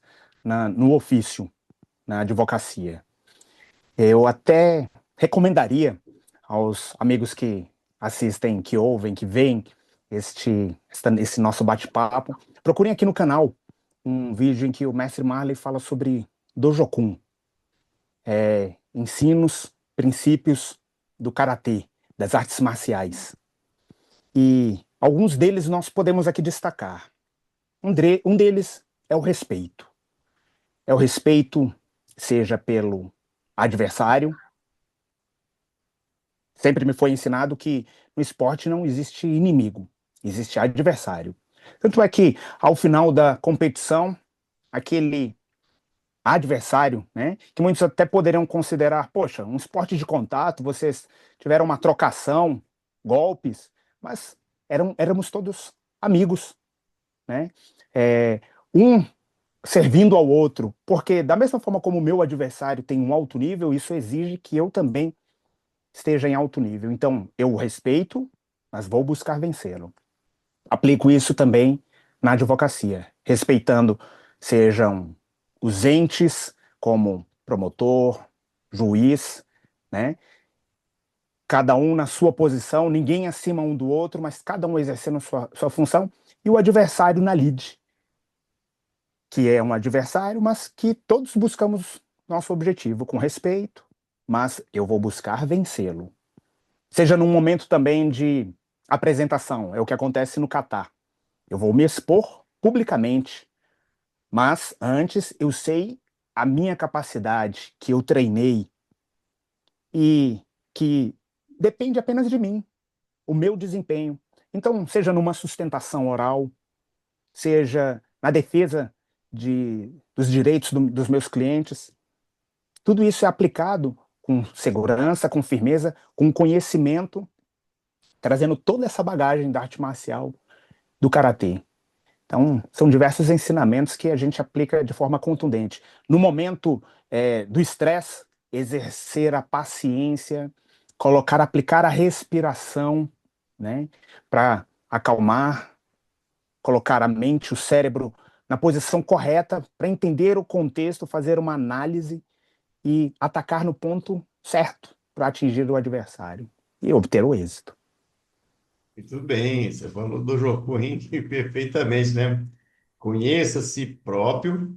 no ofício, na advocacia. Eu até recomendaria aos amigos que assistem, que ouvem, que veem esse nosso bate-papo, procurem aqui no canal um vídeo em que o mestre Marley fala sobre Dojokun, ensinos, princípios do karatê, das artes marciais. E alguns deles nós podemos aqui destacar. Um deles é o respeito. É o respeito, seja pelo adversário. Sempre me foi ensinado que no esporte não existe inimigo, existe adversário. Tanto é que, ao final da competição, aquele adversário, né, que muitos até poderiam considerar, poxa, um esporte de contato, vocês tiveram uma trocação, golpes, mas éramos todos amigos, né? Um servindo ao outro, porque da mesma forma como o meu adversário tem um alto nível, isso exige que eu também esteja em alto nível. Então, eu o respeito, mas vou buscar vencê-lo. Aplico isso também na advocacia, respeitando sejam os entes como promotor, juiz, né? Cada um na sua posição, ninguém acima um do outro, mas cada um exercendo sua função, e o adversário na lide, que é um adversário, mas que todos buscamos nosso objetivo com respeito, mas eu vou buscar vencê-lo. Seja num momento também de apresentação, é o que acontece no Catar. Eu vou me expor publicamente, mas antes eu sei a minha capacidade, que eu treinei e que depende apenas de mim, o meu desempenho. Então, seja numa sustentação oral, seja na defesa dos direitos dos meus clientes, tudo isso é aplicado com segurança, com firmeza, com conhecimento, trazendo toda essa bagagem da arte marcial, do karatê. Então, são diversos ensinamentos que a gente aplica de forma contundente. No momento do estresse, exercer a paciência, aplicar a respiração, né, para acalmar, colocar a mente, o cérebro na posição correta para entender o contexto, fazer uma análise e atacar no ponto certo para atingir o adversário e obter o êxito. Muito bem, você falou do Jokun perfeitamente, né? Conheça a si próprio,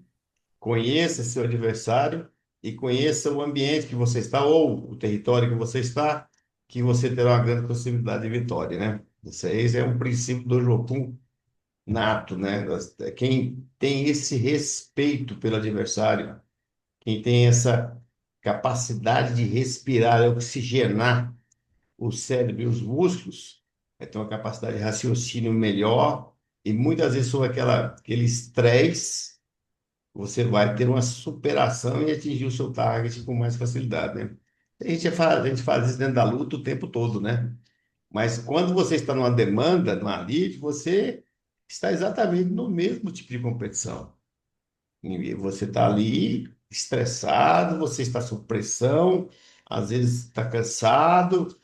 conheça seu adversário e conheça o ambiente que você está ou o território que você está, que você terá uma grande possibilidade de vitória, né? Isso aí é um princípio do Jopum nato, né? Quem tem esse respeito pelo adversário, quem tem essa capacidade de respirar, oxigenar o cérebro e os músculos, vai ter uma capacidade de raciocínio melhor e muitas vezes sob aquele estresse, você vai ter uma superação e atingir o seu target com mais facilidade, né? A gente faz isso dentro da luta o tempo todo, né? Mas quando você está numa demanda, numa lead, você está exatamente no mesmo tipo de competição. E você está ali estressado, você está sob pressão, às vezes está cansado,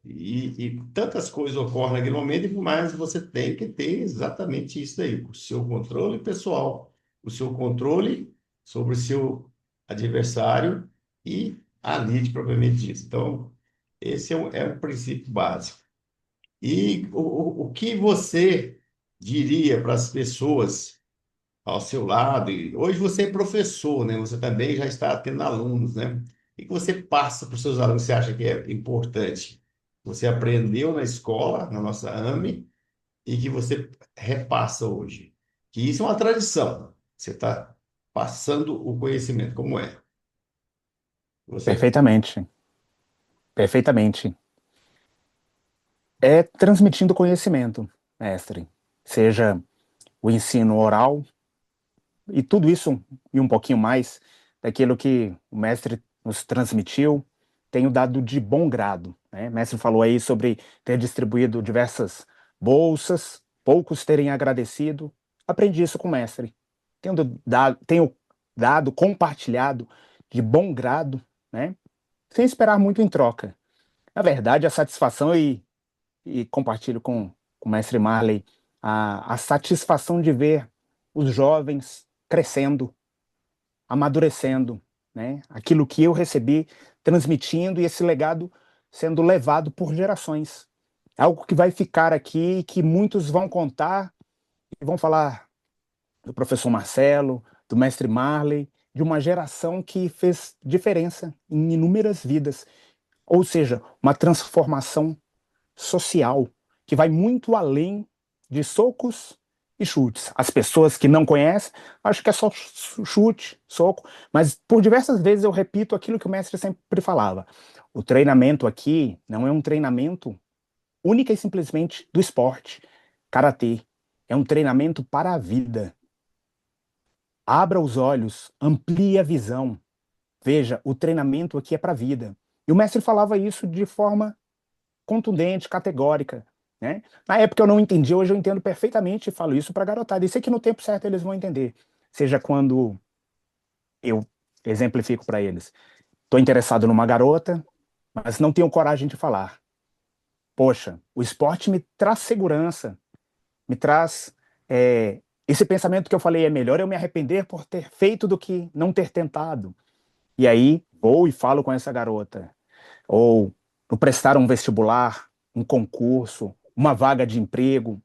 e tantas coisas ocorrem naquele momento, mas você tem que ter exatamente isso aí, o seu controle pessoal, o seu controle sobre o seu adversário e a lead propriamente dito. Então, esse é um princípio básico. E o que você diria para as pessoas ao seu lado? E hoje você é professor, né? Você também já está tendo alunos, né? E que você passa para os seus alunos, você acha que é importante? Você aprendeu na escola, na nossa AME, e que você repassa hoje. Que isso é uma tradição. Você está passando o conhecimento, como é? Você Perfeitamente, perfeitamente. É transmitindo conhecimento, mestre. Seja o ensino oral e tudo isso e um pouquinho mais daquilo que o mestre nos transmitiu, tenho dado de bom grado, né? O mestre falou aí sobre ter distribuído diversas bolsas, poucos terem agradecido. Aprendi isso com o mestre. Tenho dado, compartilhado de bom grado, né? Sem esperar muito em troca. Na verdade, a satisfação, e compartilho com o mestre Marley, a satisfação de ver os jovens crescendo, amadurecendo, né? Aquilo que eu recebi, transmitindo, e esse legado sendo levado por gerações. Algo que vai ficar aqui, que muitos vão contar e vão falar do professor Marcelo, do mestre Marley, de uma geração que fez diferença em inúmeras vidas. Ou seja, uma transformação social que vai muito além de socos e chutes. As pessoas que não conhecem, acho que é só chute, soco, mas por diversas vezes eu repito aquilo que o mestre sempre falava. O treinamento aqui não é um treinamento única e simplesmente do esporte, karatê. É um treinamento para a vida. Abra os olhos, amplie a visão. Veja, o treinamento aqui é para a vida. E o mestre falava isso de forma contundente, categórica, né? Na época eu não entendi, hoje eu entendo perfeitamente e falo isso para a garotada. E sei que no tempo certo eles vão entender. Seja quando eu exemplifico para eles. Estou interessado numa garota, mas não tenho coragem de falar. Poxa, o esporte me traz segurança, me traz esse pensamento que eu falei, é melhor eu me arrepender por ter feito do que não ter tentado. E aí vou e falo com essa garota. Ou no prestar um vestibular, um concurso, uma vaga de emprego.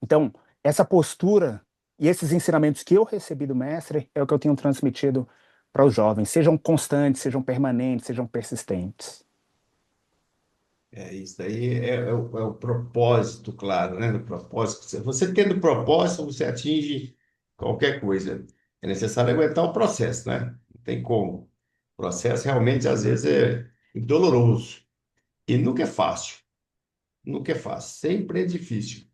Então, essa postura e esses ensinamentos que eu recebi do mestre é o que eu tenho transmitido para os jovens. Sejam constantes, sejam permanentes, sejam persistentes. isso daí é o propósito, claro, né? O propósito. Você tendo propósito, você atinge qualquer coisa. É necessário aguentar o processo, né? Não tem como. O processo realmente, às vezes, é doloroso. E nunca é fácil. Nunca é fácil. Sempre é difícil.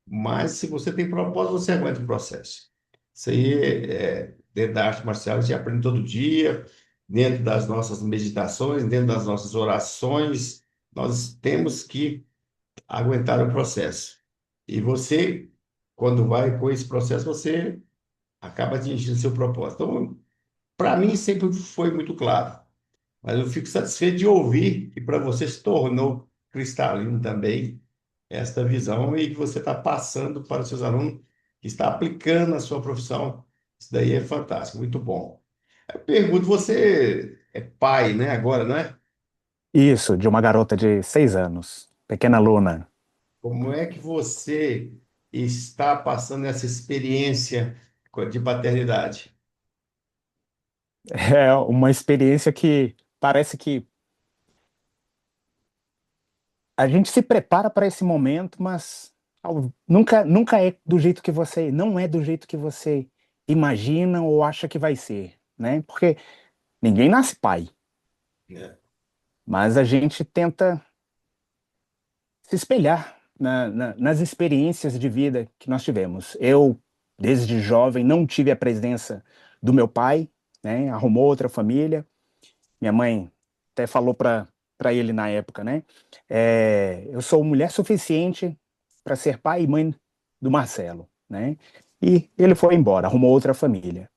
Mas se você tem propósito, você aguenta o processo. Isso aí, dentro da arte marcial, a gente aprende todo dia, dentro das nossas meditações, dentro das nossas orações, nós temos que aguentar o processo. E você, quando vai com esse processo, você acaba atingindo seu propósito. Então, para mim, sempre foi muito claro. Mas eu fico satisfeito de ouvir que para você se tornou cristalino também esta visão e que você está passando para os seus alunos, que está aplicando na sua profissão. Isso daí é fantástico, muito bom. Eu pergunto, você é pai, né, agora, não é? Isso, de uma garota de 6 anos, pequena Luna. Como é que você está passando essa experiência de paternidade? É uma experiência que parece que a gente se prepara para esse momento, mas nunca é do jeito que você, não é do jeito que você imagina ou acha que vai ser, né? Porque ninguém nasce pai, É. mas a gente tenta se espelhar nas experiências de vida que nós tivemos. Eu, desde jovem, não tive a presença do meu pai, né? Arrumou outra família. Minha mãe até falou para ele na época, né? Eu sou mulher suficiente para ser pai e mãe do Marcelo, né? E ele foi embora, arrumou outra família.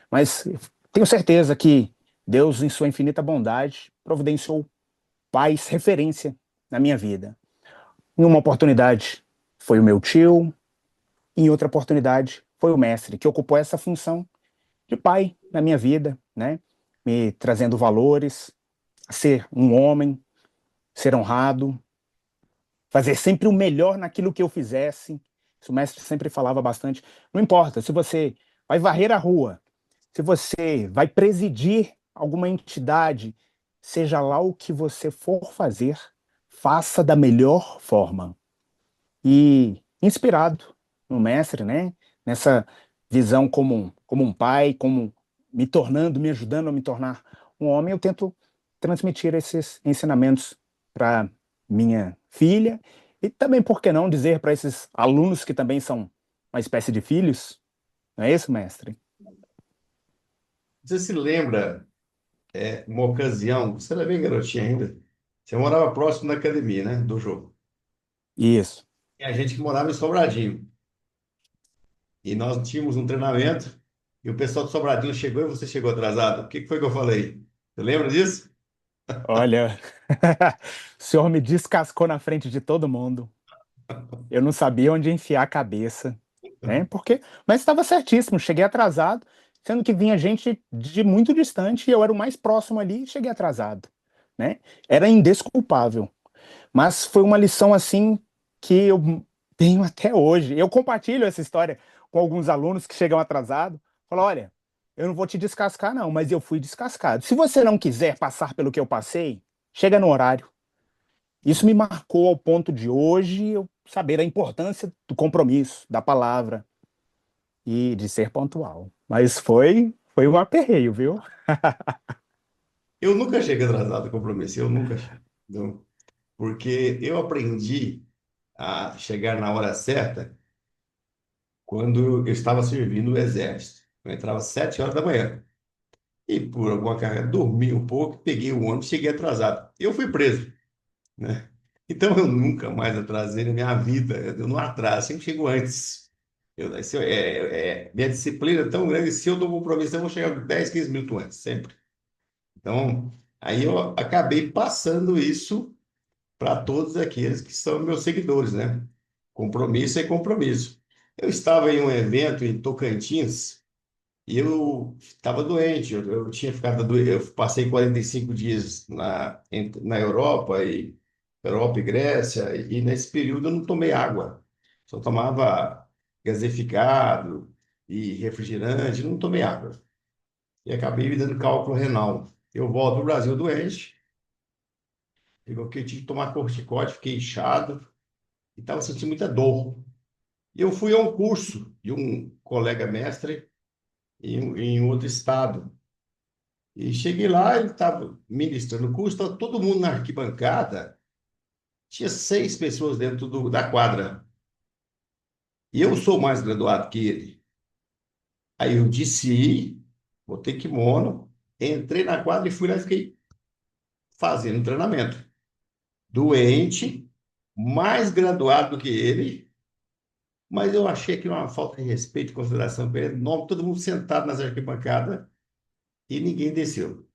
Mas tenho certeza que Deus, em sua infinita bondade, providenciou pais referência na minha vida. Em uma oportunidade foi o meu tio, em outra oportunidade foi o mestre, que ocupou essa função de pai na minha vida, né? Me trazendo valores, ser um homem, ser honrado, fazer sempre o melhor naquilo que eu fizesse. Isso o mestre sempre falava bastante. Não importa se você vai varrer a rua, se você vai presidir alguma entidade, seja lá o que você for fazer, faça da melhor forma. E inspirado no mestre, né? Nessa visão como um pai, como me ajudando a me tornar um homem, eu tento transmitir esses ensinamentos para minha filha e também, por que não, dizer para esses alunos que também são uma espécie de filhos, não é isso, mestre? Você se lembra, uma ocasião, você era bem garotinha ainda, você morava próximo da academia, né, do jogo. Isso. E a gente que morava em Sobradinho. E nós tínhamos um treinamento e o pessoal do Sobradinho chegou e você chegou atrasado. O que que foi que eu falei? Você lembra disso? Olha, o senhor me descascou na frente de todo mundo. Eu não sabia onde enfiar a cabeça, né? Mas estava certíssimo, cheguei atrasado, sendo que vinha gente de muito distante e eu era o mais próximo ali e cheguei atrasado, né? Era indesculpável, mas foi uma lição assim que eu tenho até hoje. Eu compartilho essa história com alguns alunos que chegam atrasados. Falo, olha, eu não vou te descascar não, mas eu fui descascado. Se você não quiser passar pelo que eu passei, chega no horário. Isso me marcou ao ponto de hoje eu saber a importância do compromisso, da palavra e de ser pontual. Mas foi um aperreio, viu? Eu nunca cheguei atrasado, compromisso, eu nunca. Não. Porque eu aprendi a chegar na hora certa quando eu estava servindo o exército. Eu entrava às 7 horas da manhã. E por alguma carga, dormi um pouco, peguei o ônibus, cheguei atrasado. Eu fui preso, né? Então eu nunca mais atrasei na minha vida. Eu não atraso, sempre chego antes. Minha disciplina é tão grande, se eu dou um compromisso, eu vou chegar 10, 15 minutos antes, sempre. Então, aí eu acabei passando isso para todos aqueles que são meus seguidores, né? Compromisso é compromisso. Eu estava em um evento em Tocantins e eu estava doente. Eu tinha ficado doente. Eu passei 45 dias na Europa e Grécia, e nesse período eu não tomei água. Só tomava gaseificado e refrigerante, não tomei água. E acabei me dando cálculo renal. Eu volto para o Brasil doente, eu tive que tomar corticóide, fiquei inchado e estava sentindo muita dor. E eu fui a um curso de um colega mestre em outro estado. E cheguei lá, ele estava ministrando o curso, estava todo mundo na arquibancada, tinha 6 pessoas dentro da quadra. E eu sou mais graduado que ele. Aí eu desci, botei kimono, entrei na quadra e fui lá e fiquei fazendo treinamento. Doente, mais graduado do que ele, mas eu achei que uma falta de respeito e consideração com ele, todo mundo sentado nas arquibancadas e ninguém desceu.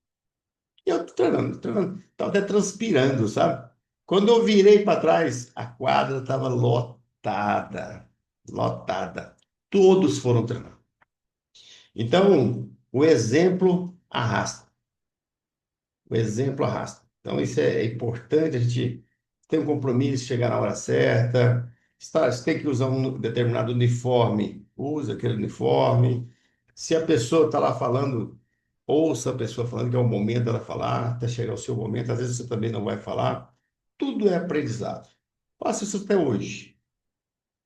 E eu treinando, treinando, estava até transpirando, sabe? Quando eu virei para trás, a quadra estava lotada, lotada. Todos foram treinar. Então, o exemplo arrasta. O exemplo arrasta. Então, isso é importante, a gente ter um compromisso, chegar na hora certa. Se tem que usar um determinado uniforme, usa aquele uniforme. Se a pessoa está lá falando, ouça a pessoa falando que é o momento dela falar, até chegar o seu momento. Às vezes você também não vai falar. tudo é aprendizado. Faço isso até hoje.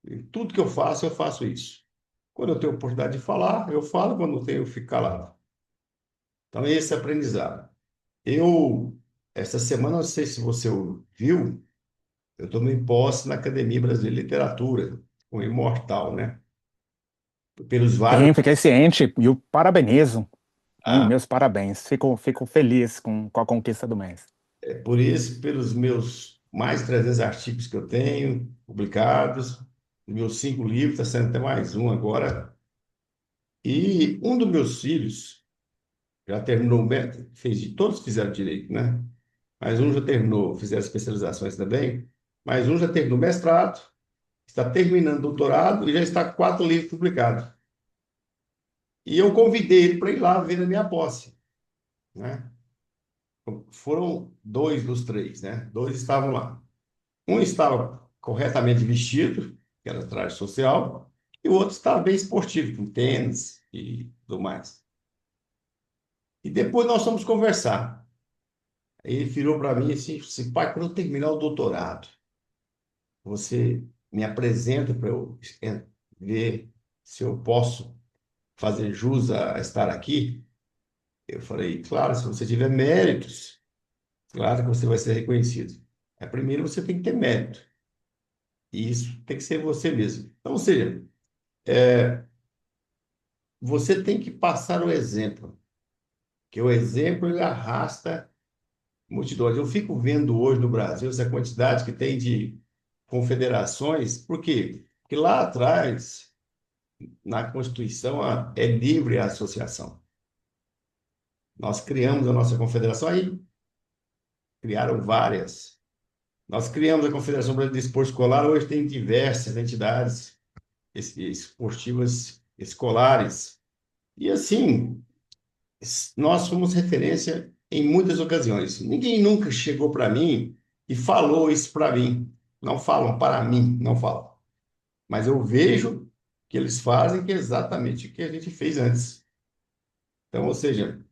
E tudo que eu faço isso. Quando eu tenho oportunidade de falar, eu falo, quando não tenho, eu fico calado. Então, esse é aprendizado. Eu, essa semana, não sei se você viu, eu tomei posse na Academia Brasileira de Literatura, o Imortal, né? Pelos vários. Sim, fiquei ciente e o parabenizo. Ah, Meus parabéns. Fico feliz com a conquista do mês. por isso, pelos meus mais de 300 artigos que eu tenho publicados, meus 5 livros, está sendo até mais um agora. E um dos meus filhos já terminou o método, todos fizeram direito, né? Mas um já terminou, fizeram especializações também, mas um já terminou mestrado, está terminando doutorado e já está com 4 livros publicados. E eu convidei ele para ir lá ver a minha posse, né? Foram 2 dos 3, né? 2 estavam lá. Um estava corretamente vestido, que era traje social, e o outro estava bem esportivo, com tênis e tudo mais. E depois nós fomos conversar. Aí ele virou para mim assim, pai, quando eu terminar o doutorado, você me apresenta para eu ver se eu posso fazer jus a estar aqui? Eu falei, claro, se você tiver méritos, claro que você vai ser reconhecido. Mas primeiro você tem que ter mérito. E isso tem que ser você mesmo. Então, ou seja, você tem que passar o exemplo, que o exemplo ele arrasta multidões. Eu fico vendo hoje no Brasil essa quantidade que tem de confederações, por quê? Porque lá atrás, na Constituição, é livre a associação. Nós criamos a nossa confederação, aí criaram várias. Nós criamos a Confederação Brasileira de Esporte Escolar, hoje tem diversas entidades esportivas escolares. E assim, nós fomos referência em muitas ocasiões. Ninguém nunca chegou para mim e falou isso para mim. Não falam para mim, não falam. Mas eu vejo que eles fazem que é exatamente o que a gente fez antes. Então, ou seja,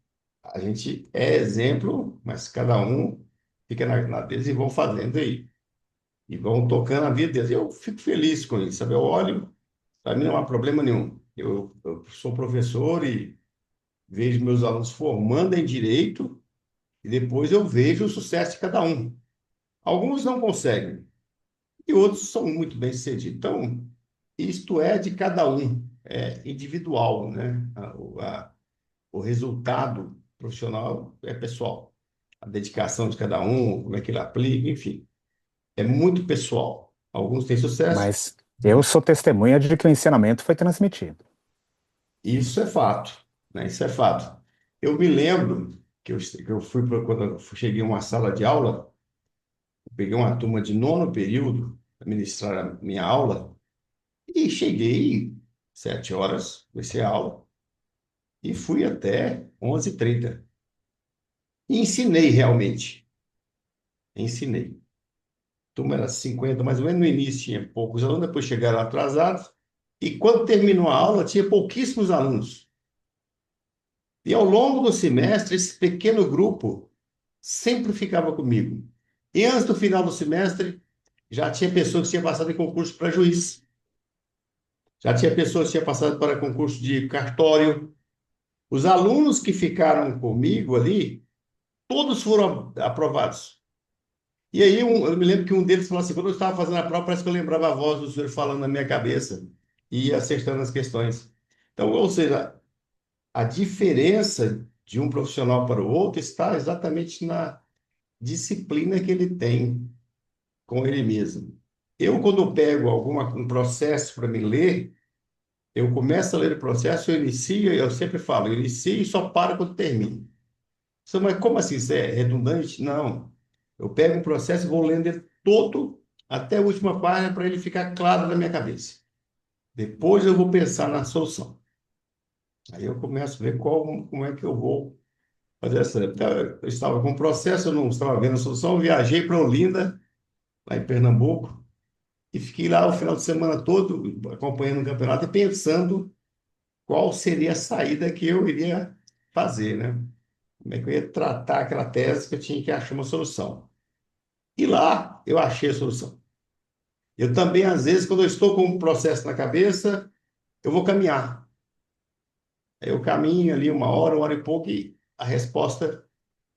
a gente é exemplo, mas cada um fica na deles e vão fazendo aí. E vão tocando a vida deles. Eu fico feliz com isso, sabe? Eu olho, para mim não há problema nenhum. Eu sou professor e vejo meus alunos formando em direito e depois eu vejo o sucesso de cada um. Alguns não conseguem e outros são muito bem-sucedidos. Então, isto é de cada um, é individual, né? O resultado profissional é pessoal. A dedicação de cada um, como é que ele aplica, enfim, é muito pessoal. Alguns têm sucesso, Mas eu sou testemunha de que o ensinamento foi transmitido. isso é fato, né? Isso é fato. Eu me lembro que eu fui quando eu cheguei a uma sala de aula, eu peguei uma turma de nono período para ministrar a minha aula e cheguei 7 horas, comecei a aula e fui até 11h30. E ensinei realmente, ensinei. A turma era 50, mais ou menos no início tinha poucos alunos, depois chegaram atrasados e quando terminou a aula tinha pouquíssimos alunos. E ao longo do semestre, esse pequeno grupo sempre ficava comigo. E antes do final do semestre, já tinha pessoas que tinham passado em concurso para juiz, já tinha pessoas que tinham passado para concurso de cartório. Os alunos que ficaram comigo ali, todos foram aprovados. E aí eu me lembro que um deles falou assim, quando eu estava fazendo a prova, parece que eu lembrava a voz do senhor falando na minha cabeça e ia acertando as questões. Então, ou seja, a diferença de um profissional para o outro está exatamente na disciplina que ele tem com ele mesmo. Eu, quando pego um processo para me ler, eu começo a ler o processo, eu inicio, eu sempre falo, eu inicio e só paro quando termino. Mas como assim? Isso é redundante? Não. Eu pego um processo e vou lendo ele todo até a última página para ele ficar claro na minha cabeça. Depois eu vou pensar na solução. Aí eu começo a ver como é que eu vou fazer essa. Então, eu estava com o processo, eu não estava vendo a solução, eu viajei para Olinda, lá em Pernambuco, e fiquei lá o final de semana todo acompanhando o campeonato e pensando qual seria a saída que eu iria fazer, né? Como é que eu ia tratar aquela tese que eu tinha que achar uma solução. E lá eu achei a solução. Eu também, às vezes, quando eu estou com um processo na cabeça, eu vou caminhar. Aí eu caminho ali uma hora e pouco, e a resposta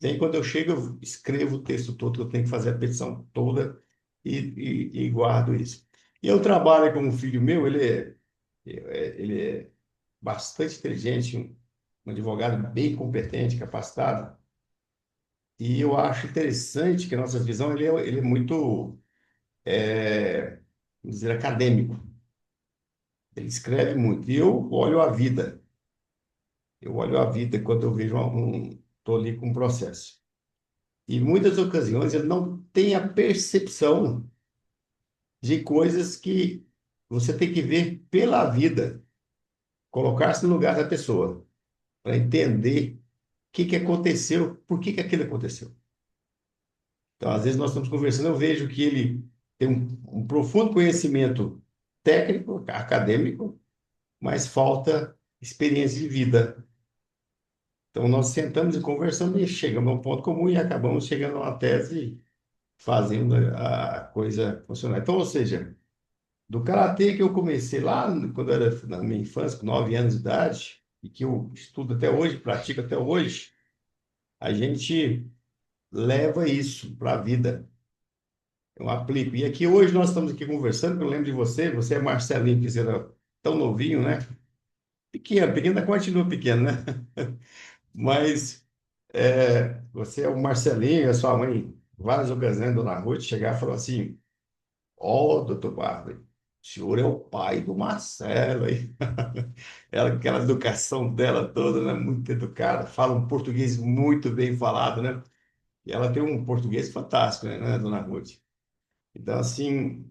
vem quando eu chego, eu escrevo o texto todo, eu tenho que fazer a petição toda e guardo isso. E eu trabalho com um filho meu, ele é bastante inteligente, um advogado bem competente, capacitado, e eu acho interessante que a nossa visão, ele é muito, vamos dizer, acadêmico. Ele escreve muito. E eu olho a vida quando eu vejo estou ali com um processo. E muitas ocasiões ele não tem a percepção de coisas que você tem que ver pela vida, colocar-se no lugar da pessoa, para entender o que aconteceu, por que aquilo aconteceu. Então, às vezes nós estamos conversando, eu vejo que ele tem um profundo conhecimento técnico, acadêmico, mas falta experiência de vida. Então, nós sentamos e conversamos e chegamos a um ponto comum e acabamos chegando a uma tese fazendo a coisa funcionar. Então, ou seja, do karatê que eu comecei lá quando eu era na minha infância, com 9 anos de idade, e que eu estudo até hoje, pratico até hoje, a gente leva isso para a vida. Eu aplico. E aqui hoje nós estamos aqui conversando, que eu lembro de você é Marcelinho, que você era tão novinho, né? Pequeno, pequeno ainda continua pequeno, né? Mas você é o Marcelinho, a sua mãe, várias ocasiões, Dona Ruth, chegar e falar assim: Ó, doutor Bárbaro, o senhor é o pai do Marcelo, hein? Ela, aquela educação dela toda, né? Muito educada, fala um português muito bem falado, né? E ela tem um português fantástico, né, Dona Ruth? Então, assim,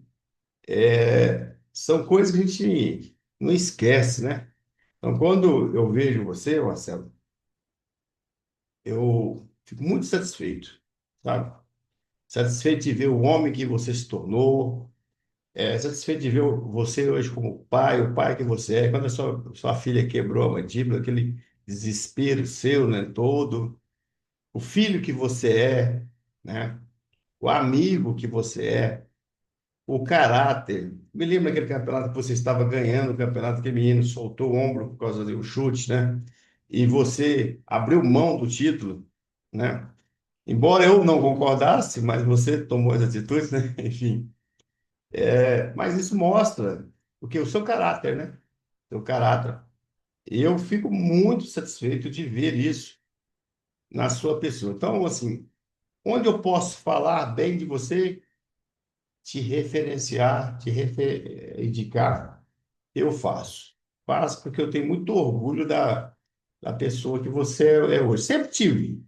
são coisas que a gente não esquece, né? Então, quando eu vejo você, Marcelo, eu fico muito satisfeito, sabe? Satisfeito de ver o homem que você se tornou, satisfeito de ver você hoje como pai, o pai que você é. Quando a sua filha quebrou a mandíbula, aquele desespero seu, né, todo, o filho que você é, né? O amigo que você é, o caráter. Me lembra aquele campeonato que você estava ganhando, o campeonato que o menino soltou o ombro por causa do chute, né? E você abriu mão do título, né? Embora eu não concordasse, mas você tomou as atitudes, né? Enfim, mas isso mostra o seu caráter, né? Seu caráter. Eu fico muito satisfeito de ver isso na sua pessoa. Então, assim, onde eu posso falar bem de você, te referenciar, indicar, eu faço. Faço porque eu tenho muito orgulho da pessoa que você é hoje. Sempre tive,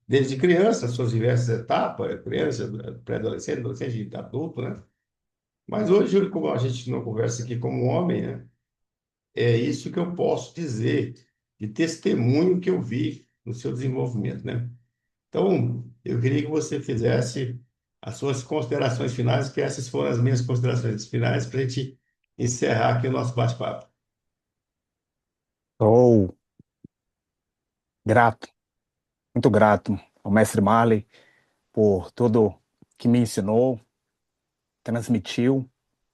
desde criança, suas diversas etapas, criança, pré-adolescente, adolescente, adulto, né? Mas hoje, como a gente não conversa aqui como homem, né? É isso que eu posso dizer de testemunho que eu vi no seu desenvolvimento, né? Então, eu queria que você fizesse as suas considerações finais, que essas foram as minhas considerações finais para a gente encerrar aqui o nosso bate-papo. Sou grato, muito grato ao mestre Marley por tudo que me ensinou, transmitiu,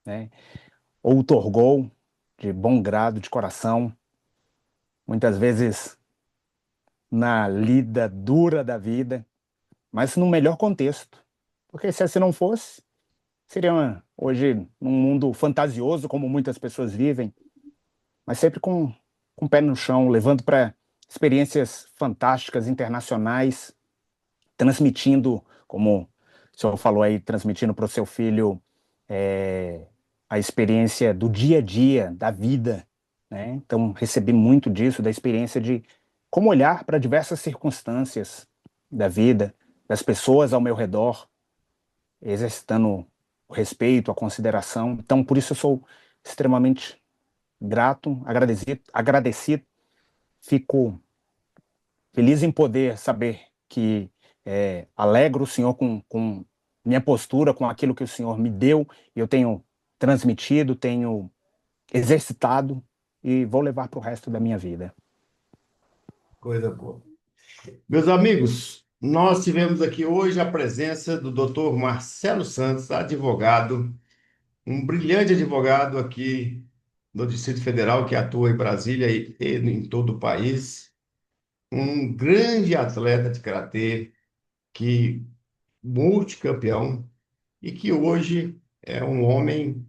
né? Outorgou de bom grado, de coração, muitas vezes na lida dura da vida, mas no melhor contexto. Porque se assim não fosse, seria hoje um mundo fantasioso, como muitas pessoas vivem, mas sempre com o pé no chão, levando para experiências fantásticas, internacionais, transmitindo, como o senhor falou aí, transmitindo para o seu filho a experiência do dia a dia, da vida, né? Então, recebi muito disso, da experiência de como olhar para diversas circunstâncias da vida, das pessoas ao meu redor, exercitando o respeito, a consideração. Então, por isso eu sou extremamente grato, agradecido, fico feliz em poder saber que alegro o Senhor com minha postura, com aquilo que o Senhor me deu, e eu tenho transmitido, tenho exercitado e vou levar para o resto da minha vida. Coisa boa. Meus amigos, Nós tivemos aqui hoje a presença do Dr. Marcelo Santos, advogado, um brilhante advogado aqui no Distrito Federal, que atua em Brasília e em todo o país, um grande atleta de karatê, que multicampeão, e que hoje é um homem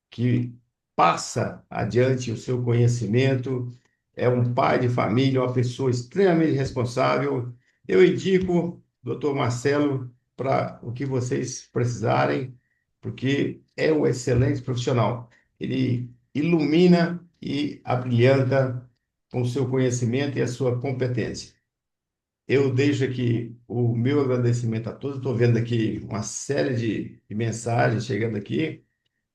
que passa adiante o seu conhecimento, é um pai de família, uma pessoa extremamente responsável. Eu indico, doutor Marcelo, para o que vocês precisarem, porque é um excelente profissional. Ele ilumina e abrilhanta com o seu conhecimento e a sua competência. Eu deixo aqui o meu agradecimento a todos. Estou vendo aqui uma série de mensagens chegando aqui.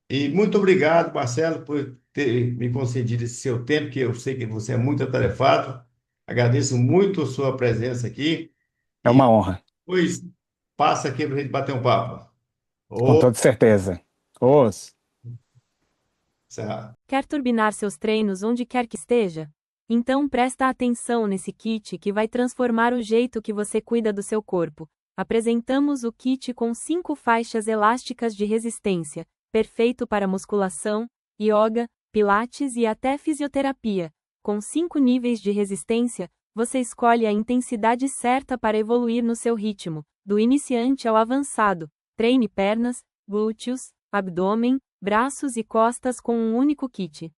E muito obrigado, Marcelo, por ter me concedido esse seu tempo, que eu sei que você é muito atarefado. Agradeço muito a sua presença aqui. É E uma honra, depois passa aqui para a gente bater um papo. com Ô, toda certeza. Os. Serra. Quer turbinar seus treinos onde quer que esteja? Então presta atenção nesse kit que vai transformar o jeito que você cuida do seu corpo. Apresentamos o kit com 5 faixas elásticas de resistência, perfeito para musculação, yoga, pilates e até fisioterapia. Com 5 níveis de resistência, você escolhe a intensidade certa para evoluir no seu ritmo, do iniciante ao avançado. Treine pernas, glúteos, abdômen, braços e costas com um único kit.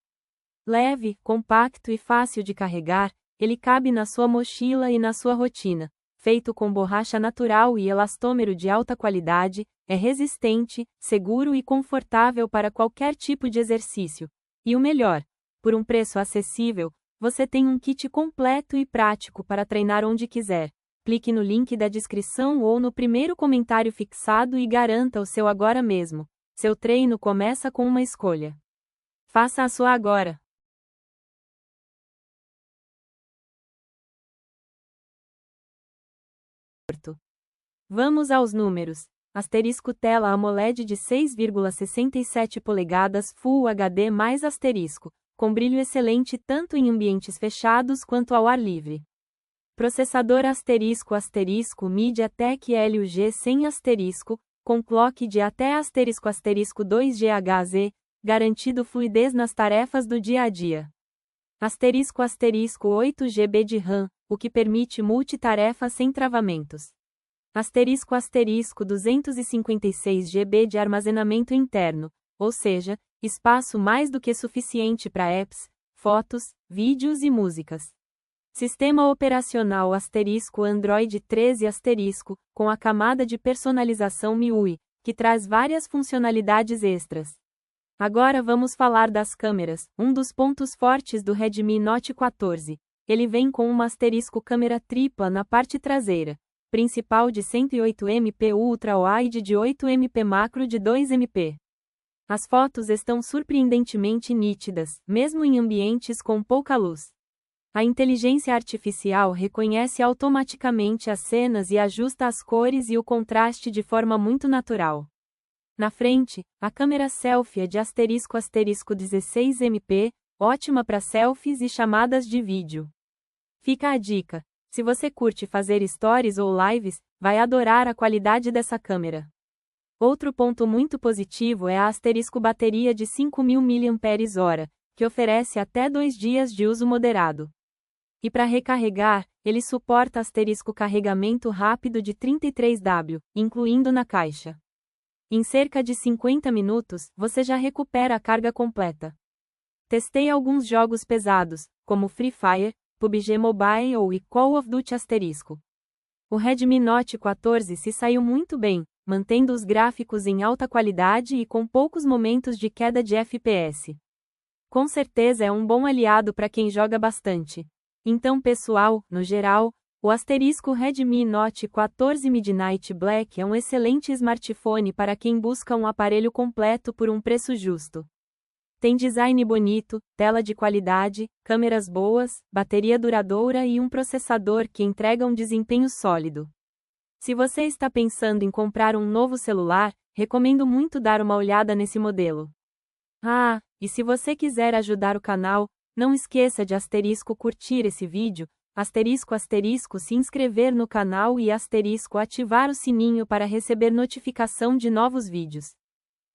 Leve, compacto e fácil de carregar, ele cabe na sua mochila e na sua rotina. Feito com borracha natural e elastômero de alta qualidade, é resistente, seguro e confortável para qualquer tipo de exercício. E o melhor, por um preço acessível, você tem um kit completo e prático para treinar onde quiser. Clique no link da descrição ou no primeiro comentário fixado e garanta o seu agora mesmo. Seu treino começa com uma escolha. Faça a sua agora. Vamos aos números. Asterisco tela AMOLED de 6,67 polegadas Full HD mais asterisco, com brilho excelente tanto em ambientes fechados quanto ao ar livre. Processador asterisco MediaTek Helio G100 asterisco, com clock de até asterisco 2 GHz, garantido fluidez nas tarefas do dia a dia. Asterisco 8 GB de RAM, o que permite multitarefa sem travamentos. Asterisco 256 GB de armazenamento interno, ou seja, espaço mais do que suficiente para apps, fotos, vídeos e músicas. Sistema operacional Android 13 com a camada de personalização MIUI, que traz várias funcionalidades extras. Agora vamos falar das câmeras, um dos pontos fortes do Redmi Note 14. Ele vem com uma câmera tripla na parte traseira, principal de 108MP ultra-wide de 8MP macro de 2MP. As fotos estão surpreendentemente nítidas, mesmo em ambientes com pouca luz. A inteligência artificial reconhece automaticamente as cenas e ajusta as cores e o contraste de forma muito natural. Na frente, a câmera selfie é de 16MP, ótima para selfies e chamadas de vídeo. Fica a dica: se você curte fazer stories ou lives, vai adorar a qualidade dessa câmera. Outro ponto muito positivo é a bateria de 5.000 mAh, que oferece até 2 dias de uso moderado. E para recarregar, ele suporta carregamento rápido de 33W, incluindo na caixa. Em cerca de 50 minutos, você já recupera a carga completa. Testei alguns jogos pesados, como Free Fire, PUBG Mobile ou Call of Duty O Redmi Note 14 se saiu muito bem, mantendo os gráficos em alta qualidade e com poucos momentos de queda de FPS. Com certeza é um bom aliado para quem joga bastante. Então pessoal, no geral, o Redmi Note 14 Midnight Black é um excelente smartphone para quem busca um aparelho completo por um preço justo. Tem design bonito, tela de qualidade, câmeras boas, bateria duradoura e um processador que entrega um desempenho sólido. Se você está pensando em comprar um novo celular, recomendo muito dar uma olhada nesse modelo. E se você quiser ajudar o canal, não esqueça de curtir esse vídeo, se inscrever no canal e ativar o sininho para receber notificação de novos vídeos.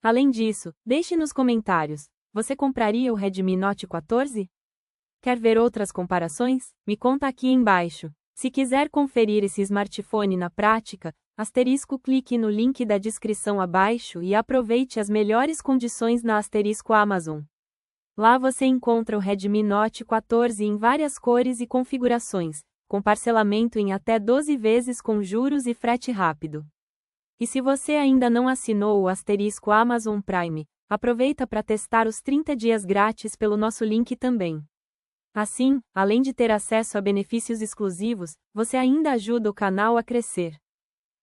Além disso, deixe nos comentários, você compraria o Redmi Note 14? Quer ver outras comparações? Me conta aqui embaixo. Se quiser conferir esse smartphone na prática, clique no link da descrição abaixo e aproveite as melhores condições na Amazon. Lá você encontra o Redmi Note 14 em várias cores e configurações, com parcelamento em até 12 vezes com juros e frete rápido. E se você ainda não assinou o Amazon Prime, aproveita para testar os 30 dias grátis pelo nosso link também. Assim, além de ter acesso a benefícios exclusivos, você ainda ajuda o canal a crescer.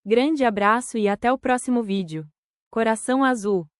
Grande abraço e até o próximo vídeo. Coração Azul.